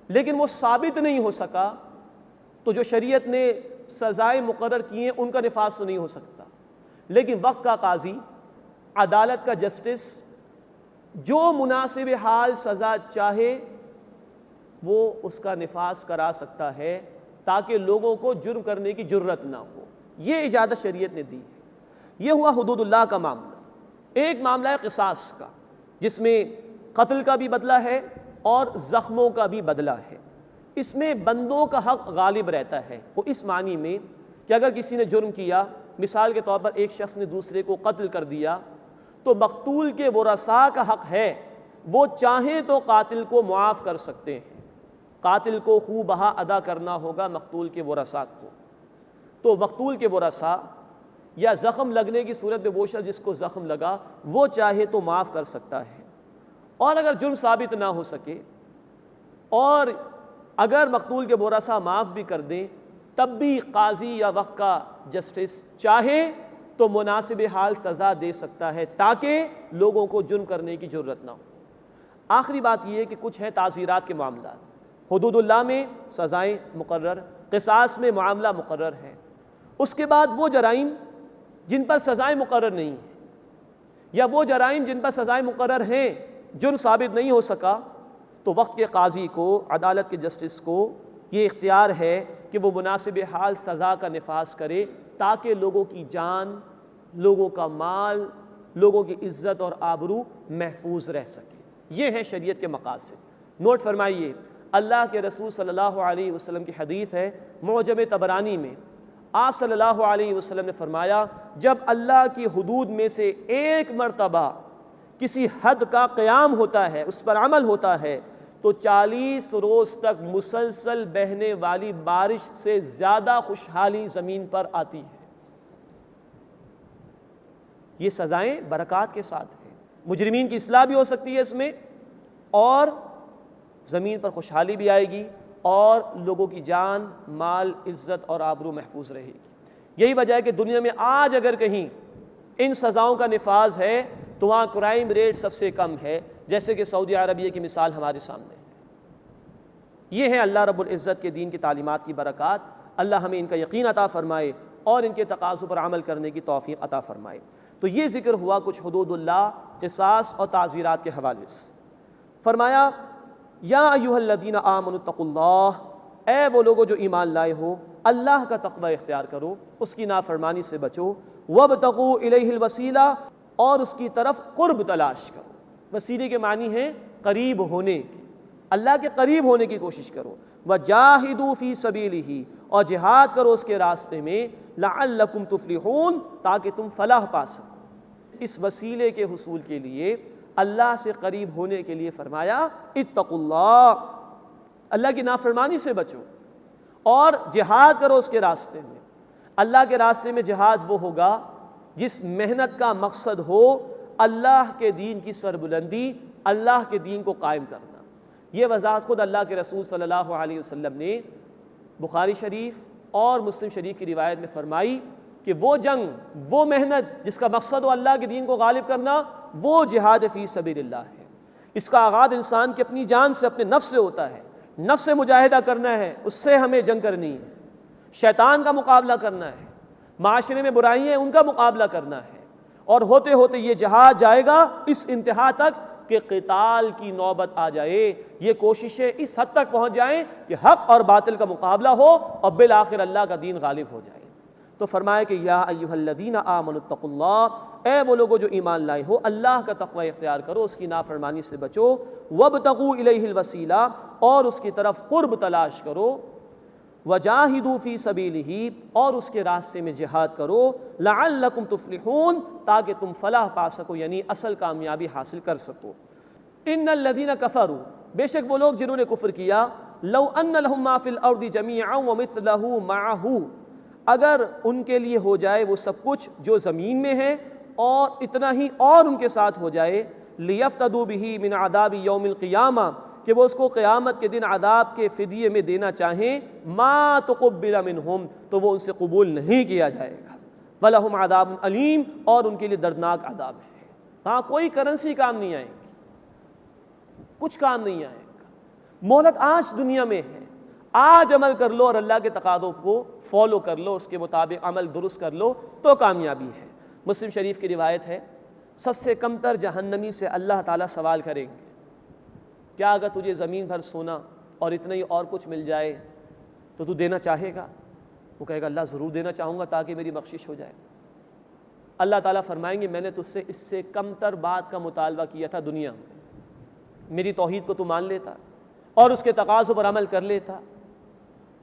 لیکن وہ ثابت نہیں ہو سکا تو جو شریعت نے سزائیں مقرر کی ہیں ان کا نفاذ تو نہیں ہو سکتا، لیکن وقت کا قاضی، عدالت کا جسٹس جو مناسب حال سزا چاہے وہ اس کا نفاذ کرا سکتا ہے تاکہ لوگوں کو جرم کرنے کی جرت نہ ہو۔ یہ اجازت شریعت نے دی ہے۔ یہ ہوا حدود اللہ کا معاملہ۔ ایک معاملہ ہے قصاص کا، جس میں قتل کا بھی بدلہ ہے اور زخموں کا بھی بدلہ ہے۔ اس میں بندوں کا حق غالب رہتا ہے، وہ اس معنی میں کہ اگر کسی نے جرم کیا، مثال کے طور پر ایک شخص نے دوسرے کو قتل کر دیا، تو مقتول کے ورثاء کا حق ہے وہ چاہیں تو قاتل کو معاف کر سکتے ہیں۔ قاتل کو خوب بہا ادا کرنا ہوگا مقتول کے ورثاء کو، تو مقتول کے ورثاء یا زخم لگنے کی صورت میں وہ شخص جس کو زخم لگا وہ چاہے تو معاف کر سکتا ہے۔ اور اگر جرم ثابت نہ ہو سکے اور اگر مقتول کے ورثاء معاف بھی کر دیں تب بھی قاضی یا وقت کا جسٹس چاہے تو مناسب حال سزا دے سکتا ہے تاکہ لوگوں کو جرم کرنے کی جرت نہ ہو۔ آخری بات یہ ہے کہ کچھ ہیں تعزیرات کے معاملات۔ حدود اللہ میں سزائیں مقرر، قصاص میں معاملہ مقرر ہے۔ اس کے بعد وہ جرائم جن پر سزائیں مقرر نہیں ہیں یا وہ جرائم جن پر سزائیں مقرر ہیں، جرم ثابت نہیں ہو سکا، تو وقت کے قاضی کو، عدالت کے جسٹس کو یہ اختیار ہے کہ وہ مناسب حال سزا کا نفاذ کرے تاکہ لوگوں کی جان، لوگوں کا مال، لوگوں کی عزت اور آبرو محفوظ رہ سکے۔ یہ ہے شریعت کے مقاصد۔ نوٹ فرمائیے، اللہ کے رسول صلی اللہ علیہ وسلم کی حدیث ہے معجم طبرانی میں، آپ صلی اللہ علیہ وسلم نے فرمایا جب اللہ کی حدود میں سے ایک مرتبہ کسی حد کا قیام ہوتا ہے، اس پر عمل ہوتا ہے، تو 40 روز تک مسلسل بہنے والی بارش سے زیادہ خوشحالی زمین پر آتی ہے۔ یہ سزائیں برکات کے ساتھ ہیں، مجرمین کی اصلاح بھی ہو سکتی ہے اس میں، اور زمین پر خوشحالی بھی آئے گی اور لوگوں کی جان، مال، عزت اور آبرو محفوظ رہے گی۔ یہی وجہ ہے کہ دنیا میں آج اگر کہیں ان سزاؤں کا نفاذ ہے تو وہاں کرائم ریٹ سب سے کم ہے، جیسے کہ سعودی عربیہ کی مثال ہمارے سامنے ہے۔ یہ ہے اللہ رب العزت کے دین کی تعلیمات کی برکات۔ اللہ ہمیں ان کا یقین عطا فرمائے اور ان کے تقاضوں پر عمل کرنے کی توفیق عطا فرمائے۔ تو یہ ذکر ہوا کچھ حدود اللہ، قصاص اور تعزیرات کے حوالے سے۔ فرمایا یا ایھا الذین آمنوا اتقوا اللہ، اے وہ لوگوں جو ایمان لائے ہو، اللہ کا تقوی اختیار کرو، اس کی نافرمانی سے بچو، وابتغوا الیہ الوسیلہ، اور اس کی طرف قرب تلاش کرو۔ وسیلے کے معنی ہیں قریب ہونے کے، اللہ کے قریب ہونے کی کوشش کرو۔ وجاہدوا فی سبیلہ، اور جہاد کرو اس کے راستے میں، لعلکم تفلحون، تاکہ تم فلاح پا سکو۔ اس وسیلے کے حصول کے لیے، اللہ سے قریب ہونے کے لیے فرمایا اتقوا اللہ، اللہ کی نافرمانی سے بچو اور جہاد کرو اس کے راستے میں۔ اللہ کے راستے میں جہاد وہ ہوگا جس محنت کا مقصد ہو اللہ کے دین کی سربلندی، اللہ کے دین کو قائم کرنا۔ یہ وضاحت خود اللہ کے رسول صلی اللہ علیہ وسلم نے بخاری شریف اور مسلم شریف کی روایت میں فرمائی کہ وہ جنگ، وہ محنت جس کا مقصد ہو اللہ کے دین کو غالب کرنا، وہ جہاد فی سبیل اللہ ہے۔ اس کا آغاز انسان کی اپنی جان سے، اپنے نفس سے ہوتا ہے۔ نفس سے مجاہدہ کرنا ہے، اس سے ہمیں جنگ کرنی ہے، شیطان کا مقابلہ کرنا ہے، معاشرے میں برائیاں ہیں ان کا مقابلہ کرنا ہے، اور ہوتے ہوتے یہ جہاد جائے گا اس انتہا تک کہ قتال کی نوبت آ جائے، یہ کوششیں اس حد تک پہنچ جائیں کہ حق اور باطل کا مقابلہ ہو اور بالآخر اللہ کا دین غالب ہو جائے۔ تو فرمایا کہ یا ایھا الذین آمنوا اتقوا اللہ، اے وہ لوگوں جو ایمان لائے ہو، اللہ کا تقوی اختیار کرو، اس کی نافرمانی سے بچو، وابتغوا الیہ الوسیلہ، اور اس کی طرف قرب تلاش کرو، وجاہدوا فی سبیلہ، اور اس کے راستے میں جہاد کرو، لعلکم تفلحون، تاکہ تم فلاح پا سکو، یعنی اصل کامیابی حاصل کر سکو۔ ان الذین کفروا، بے شک وہ لوگ جنہوں نے کفر کیا، لو ان لہم ما فی الارض جمیعا ومثلہ معہ، اگر ان کے لیے ہو جائے وہ سب کچھ جو زمین میں ہے اور اتنا ہی اور ان کے ساتھ ہو جائے، لیفتدوا بہ من عذاب یوم القیامہ، کہ وہ اس کو قیامت کے دن عذاب کے فدیے میں دینا چاہیں، ما تقبل منہم، تو وہ ان سے قبول نہیں کیا جائے گا، ولہم عذاب علیم، اور ان کے لیے دردناک عذاب ہے۔ ہاں، کوئی کرنسی کام نہیں آئے گی، کچھ کام نہیں آئے گا، مہلت آج دنیا میں ہے، آج عمل کر لو اور اللہ کے تقاضوں کو فالو کر لو، اس کے مطابق عمل درست کر لو تو کامیابی ہے۔ مسلم شریف کی روایت ہے، سب سے کمتر جہنمی سے اللہ تعالیٰ سوال کریں گے، کیا اگر تجھے زمین بھر سونا اور اتنا ہی اور کچھ مل جائے تو تو دینا چاہے گا؟ وہ کہے گا اللہ ضرور دینا چاہوں گا تاکہ میری بخشش ہو جائے۔ اللہ تعالیٰ فرمائیں گے میں نے تجھ سے اس سے کمتر بات کا مطالبہ کیا تھا دنیا میں، میری توحید کو تو مان لیتا اور اس کے تقاضوں پر عمل کر لیتا،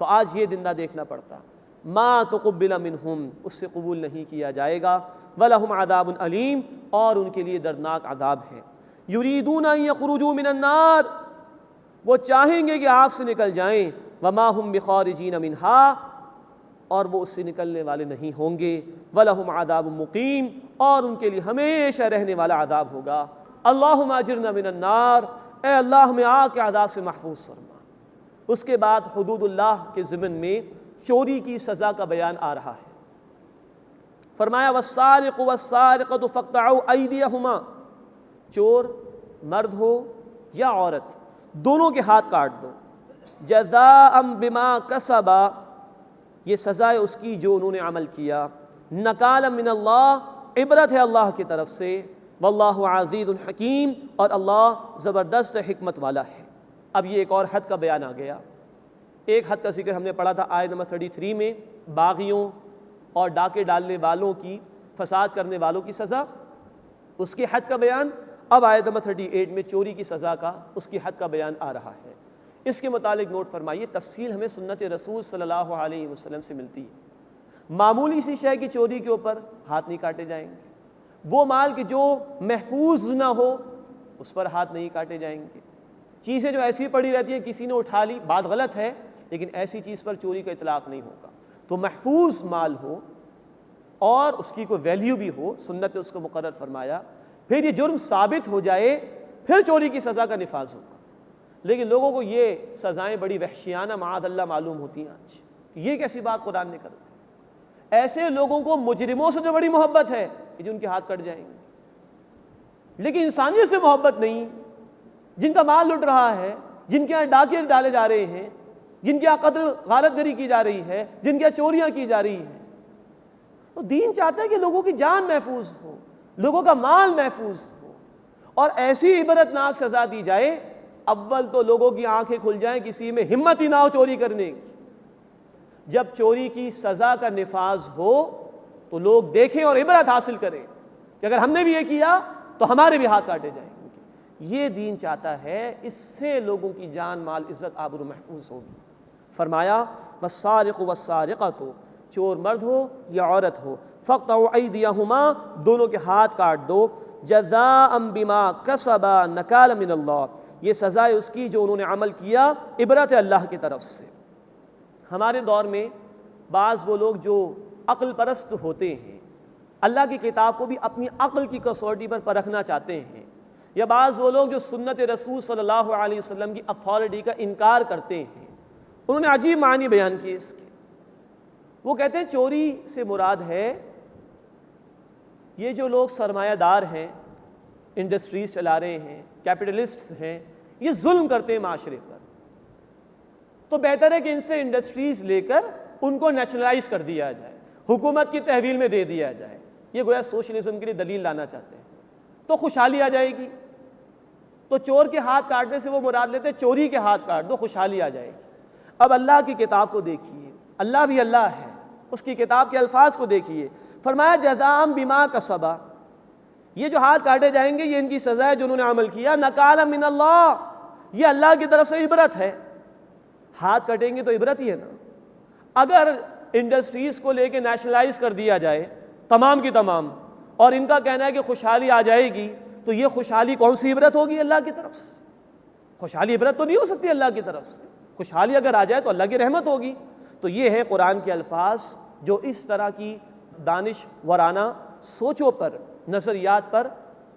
تو آج یہ زندہ دیکھنا پڑتا، ما تقبل منہم، اس سے قبول نہیں کیا جائے گا، وَلَهُمْ عَذَابٌ علیم، اور ان کے لیے دردناک عذاب ہے۔ یریدون ان یخرجوا من النار، وہ چاہیں گے کہ آگ سے نکل جائیں، وما هم بخارجین منها، اور وہ اس سے نکلنے والے نہیں ہوں گے، وَلَهُمْ عَذَابٌ مقیم، اور ان کے لیے ہمیشہ رہنے والا عذاب ہوگا۔ اللہم اجرنا من النار، اے اللہ ہمیں آگ کے عذاب سے محفوظ فرما۔ اس کے بعد حدود اللہ کے ضمن میں چوری کی سزا کا بیان آ رہا ہے۔ فرمایا والسارق والسارقۃ فاقطعوا ایدیہما، چور مرد ہو یا عورت دونوں کے ہاتھ کاٹ دو، جزاء بما کسبا، یہ سزا ہے اس کی جو انہوں نے عمل کیا، نکالا من اللہ، عبرت ہے اللہ کی طرف سے، واللہ عزیز حکیم، اور اللہ زبردست حکمت والا ہے۔ اب یہ ایک اور حد کا بیان آ گیا۔ ایک حد کا ذکر ہم نے پڑھا تھا آیت نمبر 33 میں، باغیوں اور ڈاکے ڈالنے والوں کی، فساد کرنے والوں کی سزا، اس کی حد کا بیان۔ اب آیت نمبر 38 میں چوری کی سزا کا، اس کی حد کا بیان آ رہا ہے۔ اس کے متعلق نوٹ فرمائیے، تفصیل ہمیں سنت رسول صلی اللہ علیہ وسلم سے ملتی ہے۔ معمولی سی شے کی چوری کے اوپر ہاتھ نہیں کاٹے جائیں گے، وہ مال کہ جو محفوظ نہ ہو اس پر ہاتھ نہیں کاٹے جائیں گے، چیزیں جو ایسی پڑی رہتی ہیں کسی نے اٹھا لی، بات غلط ہے لیکن ایسی چیز پر چوری کا اطلاق نہیں ہوگا۔ تو محفوظ مال ہو اور اس کی کوئی ویلیو بھی ہو، سنت نے اس کو مقرر فرمایا، پھر یہ جرم ثابت ہو جائے پھر چوری کی سزا کا نفاذ ہوگا۔ لیکن لوگوں کو یہ سزائیں بڑی وحشیانہ معاذ اللہ معلوم ہوتی ہیں آج، یہ کیسی بات قرآن نے کر دی۔ ایسے لوگوں کو مجرموں سے جو بڑی محبت ہے کہ جو ان کے ہاتھ کٹ جائیں گے، لیکن انسانیت سے محبت نہیں، جن کا مال لٹ رہا ہے، جن کے یہاں ڈاکے ڈالے جا رہے ہیں، جن کے یہاں قتل غارت گری کی جا رہی ہے، جن کے یہاں چوریاں کی جا رہی ہیں۔ تو دین چاہتا ہے کہ لوگوں کی جان محفوظ ہو، لوگوں کا مال محفوظ ہو، اور ایسی عبرتناک سزا دی جائے، اول تو لوگوں کی آنکھیں کھل جائیں، کسی میں ہمت ہی نہ ہو چوری کرنے کی۔ جب چوری کی سزا کا نفاذ ہو تو لوگ دیکھیں اور عبرت حاصل کریں کہ اگر ہم نے بھی یہ کیا تو ہمارے بھی ہاتھ کاٹے جائیں گے۔ یہ دین چاہتا ہے، اس سے لوگوں کی جان مال عزت آبرو محفوظ ہوگی۔ فرمایا والسارق والسارقۃ، چور مرد ہو یا عورت ہو، فاقطعوا ایدیہما، دونوں کے ہاتھ کاٹ دو، جزاء بما کسبا نکالا من اللہ، یہ سزا ہے اس کی جو انہوں نے عمل کیا، عبرت ہے اللہ کی طرف سے۔ ہمارے دور میں بعض وہ لوگ جو عقل پرست ہوتے ہیں، اللہ کی کتاب کو بھی اپنی عقل کی کسوٹی پر پرکھنا چاہتے ہیں، یا بعض وہ لوگ جو سنت رسول صلی اللہ علیہ وسلم کی اتھارٹی کا انکار کرتے ہیں، انہوں نے عجیب معنی بیان کیے اس کے۔ وہ کہتے ہیں چوری سے مراد ہے یہ جو لوگ سرمایہ دار ہیں، انڈسٹریز چلا رہے ہیں، کیپٹلسٹس ہیں، یہ ظلم کرتے ہیں معاشرے پر، تو بہتر ہے کہ ان سے انڈسٹریز لے کر ان کو نیشنلائز کر دیا جائے، حکومت کی تحویل میں دے دیا جائے۔ یہ گویا سوشلزم کے لیے دلیل لانا چاہتے ہیں، تو خوشحالی آ جائے گی۔ تو چور کے ہاتھ کاٹنے سے وہ مراد لیتے ہیں چوری کے ہاتھ کاٹ دو، خوشحالی آ جائے گی۔ اب اللہ کی کتاب کو دیکھیے، اللہ بھی اللہ ہے، اس کی کتاب کے الفاظ کو دیکھیے۔ فرمایا جزاء بما کسبا، یہ جو ہاتھ کاٹے جائیں گے یہ ان کی سزا ہے جو انہوں نے عمل کیا، نکالا من اللہ، یہ اللہ کی طرف سے عبرت ہے۔ ہاتھ کٹیں گے تو عبرت ہی ہے نا۔ اگر انڈسٹریز کو لے کے نیشنلائز کر دیا جائے تمام کی تمام، اور ان کا کہنا ہے کہ خوشحالی آ جائے گی، تو یہ خوشحالی کون سی عبرت ہوگی اللہ کی طرف سے؟ خوشحالی عبرت تو نہیں ہو سکتی اللہ کی طرف سے، خوشحالی اگر آ جائے تو اللہ کی رحمت ہوگی۔ تو یہ ہے قرآن کے الفاظ جو اس طرح کی دانش ورانہ سوچوں پر، نظریات پر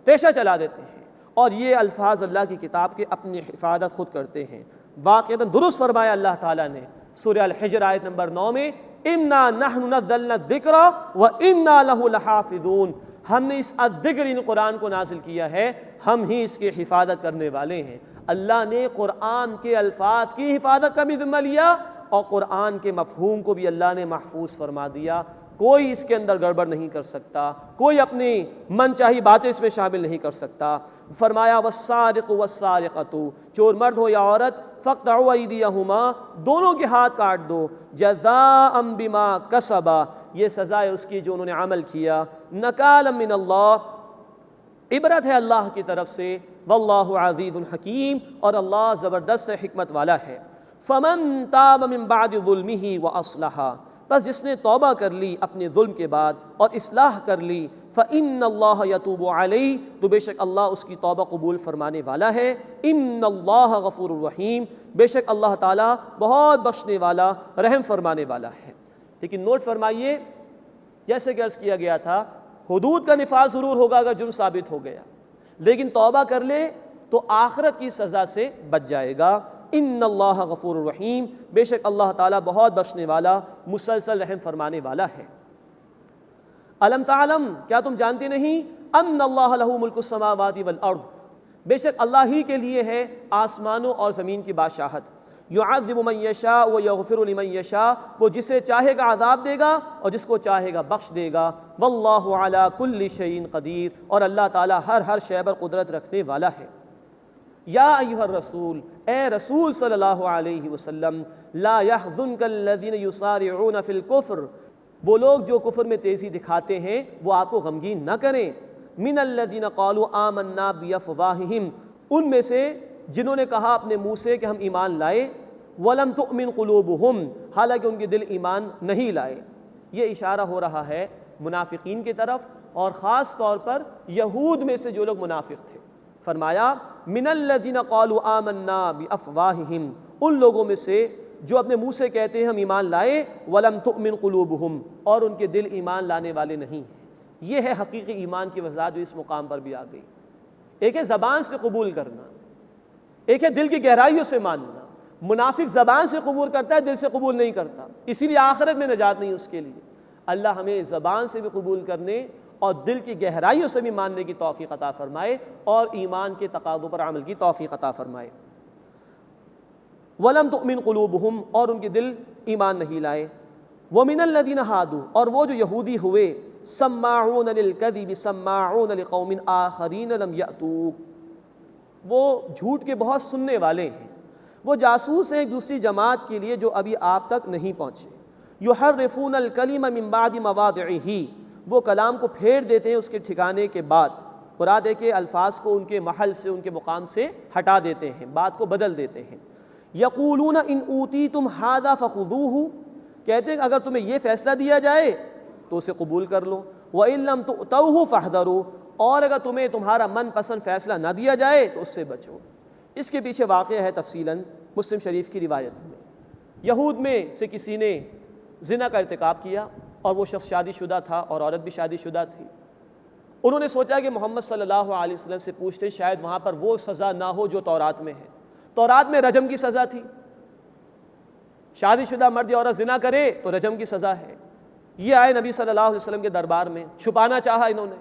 پیشہ چلا دیتے ہیں، اور یہ الفاظ اللہ کی کتاب کے اپنی حفاظت خود کرتے ہیں۔ واقعتاً درست فرمایا اللہ تعالیٰ نے سورہ الحجر آیت نمبر 9 میں، اِنَّا نَحْنُ نَزَّلْنَا الذِّكْرَ وَإِنَّا لَهُ لَحَافِظُونَ، ہم نے اس الذکر ان قرآن کو نازل کیا ہے، ہم ہی اس کی حفاظت کرنے والے ہیں۔ اللہ نے قرآن کے الفاظ کی حفاظت کا بھی ذمہ لیا، اور قرآن کے مفہوم کو بھی اللہ نے محفوظ فرما دیا۔ کوئی اس کے اندر گڑبڑ نہیں کر سکتا، کوئی اپنی من چاہی باتیں اس میں شامل نہیں کر سکتا۔ فرمایا والسارق والسارقۃ، چور مرد ہو یا عورت، فاقطعوا ایدیہما، دونوں کے ہاتھ کاٹ دو، جزاء بما کسبا، یہ سزا ہے اس کی جو انہوں نے عمل کیا، نکالا من اللہ، عبرت ہے اللہ کی طرف سے، واللہ عزیز حکیم، اور اللہ زبردست حکمت والا ہے۔ فمن تاب من بعد ظلمہ واصلح، بس جس نے توبہ کر لی اپنے ظلم کے بعد اور اصلاح کر لی، فإن اللہ یتوب علیہ، تو بے شک اللہ اس کی توبہ قبول فرمانے والا ہے۔ ان اللہ غفور الرحیم، بے شک اللہ تعالیٰ بہت بخشنے والا، رحم فرمانے والا ہے۔ لیکن نوٹ فرمائیے، جیسے کہ عرض کیا گیا تھا، حدود کا نفاذ ضرور ہوگا اگر جرم ثابت ہو گیا، لیکن توبہ کر لے تو آخرت کی سزا سے بچ جائے گا۔ ان اللہ غفور الرحیم، بے شک اللہ تعالیٰ بہت بخشنے والا، مسلسل رحم فرمانے والا ہے۔ الم تعلم، کیا تم جانتے نہیں، ان اللہ لہ ملک السماوات والارض، بے شک اللہ ہی کے لیے ہے آسمانوں اور زمین کی بادشاہت۔ یعذب من یشاء ویغفر لمن یشاء، وہ جسے چاہے گا عذاب دے گا اور جس کو چاہے گا بخش دے گا۔ واللہ علی کل شیء قدیر، اور اللہ تعالیٰ ہر شے پر قدرت رکھنے والا ہے۔ یا ایھا الرسول، اے رسول صلی اللہ علیہ وسلم، لا یحزنک الذین یسارعون فی الکفر، وہ لوگ جو کفر میں تیزی دکھاتے ہیں وہ آپ کو غمگین نہ کریں۔ من الذین قالوا آمنا بافواہہم، ان میں سے جنہوں نے کہا اپنے منہ سے کہ ہم ایمان لائے، ولم تؤمن قلوبہم، حالانکہ ان کے دل ایمان نہیں لائے۔ یہ اشارہ ہو رہا ہے منافقین کی طرف، اور خاص طور پر یہود میں سے جو لوگ منافق تھے۔ فرمایا من الذین قالوا آمنا بافواہہم، ان لوگوں میں سے جو اپنے منہ سے کہتے ہیں ہم ایمان لائے، ولم تؤمن قلوبہم، اور ان کے دل ایمان لانے والے نہیں ہیں۔ یہ ہے حقیقی ایمان کی وضاحت جو اس مقام پر بھی آ گئی۔ ایک ہے زبان سے قبول کرنا، ایک ہے دل کی گہرائیوں سے ماننا۔ منافق زبان سے قبول کرتا ہے، دل سے قبول نہیں کرتا، اسی لیے آخرت میں نجات نہیں اس کے لیے۔ اللہ ہمیں زبان سے بھی قبول کرنے اور دل کی گہرائیوں سے بھی ماننے کی توفیق عطا فرمائے، اور ایمان کے تقاضوں پر عمل کی توفیق عطا فرمائے۔ وَلَمْ تُؤْمِنْ قُلُوبُهُمْ، اور ان کے دل ایمان نہیں لائے۔ وَمِنَ الَّذِينَ هَادُوا، اور وہ جو یہودی ہوئے، سَمَّاعُونَ لِلْكَذِبِ سَمَّاعُونَ لِقَوْمٍ آخَرِينَ لَمْ يَأْتُوكَ، وہ جھوٹ کے بہت سننے والے ہیں، وہ جاسوس ہیں ایک دوسری جماعت کے لیے جو ابھی آپ تک نہیں پہنچے۔ یحرفون الکلم من بعد مواضعہ، وہ کلام کو پھیر دیتے ہیں اس کے ٹھکانے کے بعد، مراد ہے کہ الفاظ کو ان کے محل سے، ان کے مقام سے ہٹا دیتے ہیں، بات کو بدل دیتے ہیں۔ یقولون ان اوتیتم ھذا فخذوہ، کہتے ہیں اگر تمہیں یہ فیصلہ دیا جائے تو اسے قبول کر لو، وَإِن لَّمْ تُؤْتَوْهُ فَاحْذَرُوا، اور اگر تمہیں تمہارا من پسند فیصلہ نہ دیا جائے تو اس سے بچو۔ اس کے پیچھے واقعہ ہے تفصیلاً مسلم شریف کی روایت میں، یہود میں سے کسی نے زنا کا ارتکاب کیا اور وہ شخص شادی شدہ تھا اور عورت بھی شادی شدہ تھی۔ انہوں نے سوچا کہ محمد صلی اللہ علیہ وسلم سے پوچھتے شاید وہاں پر وہ سزا نہ ہو جو تورات میں ہے۔ تورات میں رجم کی سزا تھی، شادی شدہ مرد یا عورت زنا کرے تو رجم کی سزا ہے۔ یہ آئے نبی صلی اللہ علیہ وسلم کے دربار میں، چھپانا چاہا انہوں نے،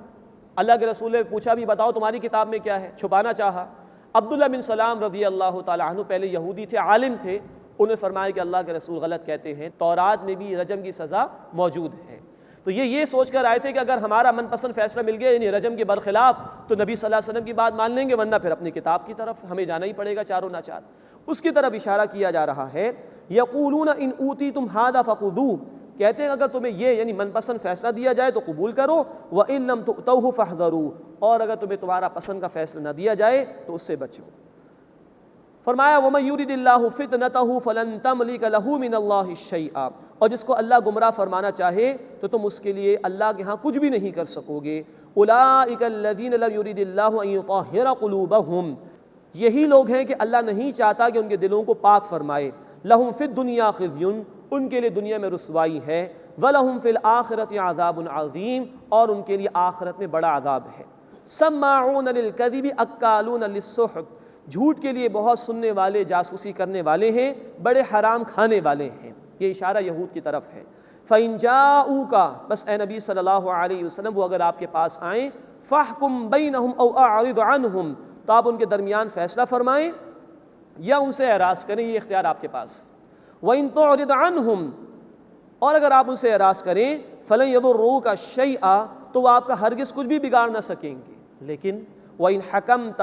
اللہ کے رسول نے پوچھا بھی بتاؤ تمہاری کتاب میں کیا ہے، چھپانا چاہا۔ عبداللہ بن سلام رضی اللہ تعالیٰ عنہ پہلے یہودی تھے، عالم تھے، انہوں نے فرمایا کہ اللہ کے رسول غلط کہتے ہیں، تورات میں بھی رجم کی سزا موجود ہے۔ تو یہ سوچ کر آئے تھے کہ اگر ہمارا من پسند فیصلہ مل گیا یعنی رجم کے برخلاف تو نبی صلی اللہ علیہ وسلم کی بات مان لیں گے، ورنہ پھر اپنی کتاب کی طرف ہمیں جانا ہی پڑے گا چاروں ناچار۔ اس کی طرف اشارہ کیا جا رہا ہے، یقولون ان اوتیتم ھذا فخذوہ، کہتے ہیں اگر تمہیں یہ یعنی من پسند فیصلہ دیا جائے تو قبول کرو، وَإِن لَّمْ تُؤْتَوْهُ فَاحْذَرُوا، اور اگر تمہیں تمہارا پسند کا فیصلہ نہ دیا جائے تو اس سے بچو۔ فرمایا وَمَن يُرِدِ اللَّهُ فِتْنَتَهُ فَلَن تَمْلِكَ لَهُ مِنَ اللَّهِ شَيْئًا، اور جس کو اللہ گمراہ فرمانا چاہے تو تم اس کے لیے اللہ کے ہاں کچھ بھی نہیں کر سکو گے۔ أُولَٰئِكَ الَّذِينَ لَمْ يُرِدِ اللَّهُ أَن يُطَهِّرَ قُلُوبَهُمْ، یہی لوگ ہیں کہ اللہ نہیں چاہتا کہ ان کے دلوں کو پاک فرمائے۔ لَهُمْ فِي الدُّنْيَا خِزْيٌ، ان کے لیے دنیا میں رسوائی ہے، وَلَهُمْ فِي الْآخِرَةِ عَذَابٌ عَظِيمٌ، اور ان کے لیے آخرت میں بڑا عذاب ہے۔ سَمَّاعُونَ لِلْكَذِبِ أَكَّالُونَ لِلسُّحْتِ، جھوٹ کے لیے بہت سننے والے، جاسوسی کرنے والے ہیں، بڑے حرام کھانے والے ہیں۔ یہ اشارہ یہود کی طرف ہے۔ فَإِن جَاءُوكَ، بس اے نبی صلی اللہ علیہ وسلم وہ اگر آپ کے پاس آئیں، فَاحْكُم بَيْنَهُمْ أَوْ أَعْرِضْ عَنْهُمْ، تو آپ ان کے درمیان فیصلہ فرمائیں یا ان سے اعراض کریں، یہ اختیار آپ کے پاس۔ وَإِن تُعْرِضْ عَنْهُمْ، اور اگر آپ ان سے اعراض کریں، فَلَن يَضُرُّوكَ شَيْئًا، تو وہ آپ کا ہرگز کچھ بھی بگاڑ نہ سکیں گے۔ لیکن وَإِن حَكَمْتَ،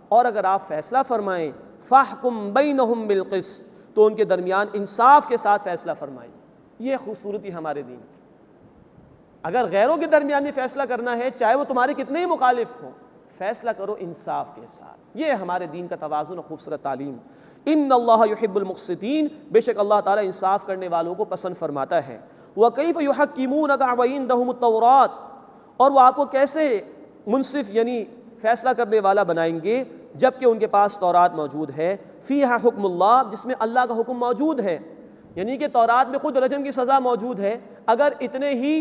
اور اگر آپ فیصلہ فرمائیں، فَاحْكُم بَيْنَهُمْ بِالْقِسْطِ، تو ان کے درمیان انصاف کے ساتھ فیصلہ فرمائیں۔ یہ خوبصورتی ہمارے دین کی، اگر غیروں کے درمیان بھی فیصلہ کرنا ہے چاہے وہ تمہارے کتنے ہی مخالف ہوں، فیصلہ کرو انصاف کے ساتھ۔ یہ ہمارے دین کا توازن اور خوبصورت تعلیم۔ ان اللہ یحب المقسطین، بے شک اللہ تعالیٰ انصاف کرنے والوں کو پسند فرماتا ہے۔ وَكَيْفَ يُحَكِّمُونَكَ وَعِندَهُمُ التَّوْرَاةُ، اور وہ آپ کو کیسے منصف یعنی فیصلہ کرنے والا بنائیں گے جبکہ ان کے پاس تورات موجود ہے، فیہا حکم اللہ، جس میں اللہ کا حکم موجود ہے، یعنی کہ تورات میں خود رجم کی سزا موجود ہے۔ اگر اتنے ہی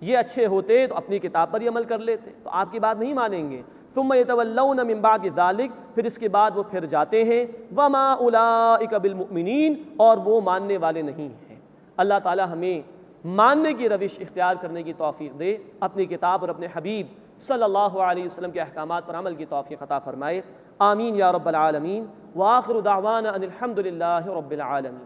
یہ اچھے ہوتے تو اپنی کتاب پر ہی عمل کر لیتے، تو آپ کی بات نہیں مانیں گے۔ ثم یتولون من بعد ذلک، پھر اس کے بعد وہ پھر جاتے ہیں، وما اولئک بالمؤمنین، اور وہ ماننے والے نہیں ہیں۔ اللہ تعالی ہمیں ماننے کی روش اختیار کرنے کی توفیق دے، اپنی کتاب اور اپنے حبیب صلی اللہ علیہ وسلم کے احکامات پر عمل کی توفیق عطا فرمائے۔ آمین یا رب العالمین، وآخر دعوانا ان الحمد للہ رب العالمین۔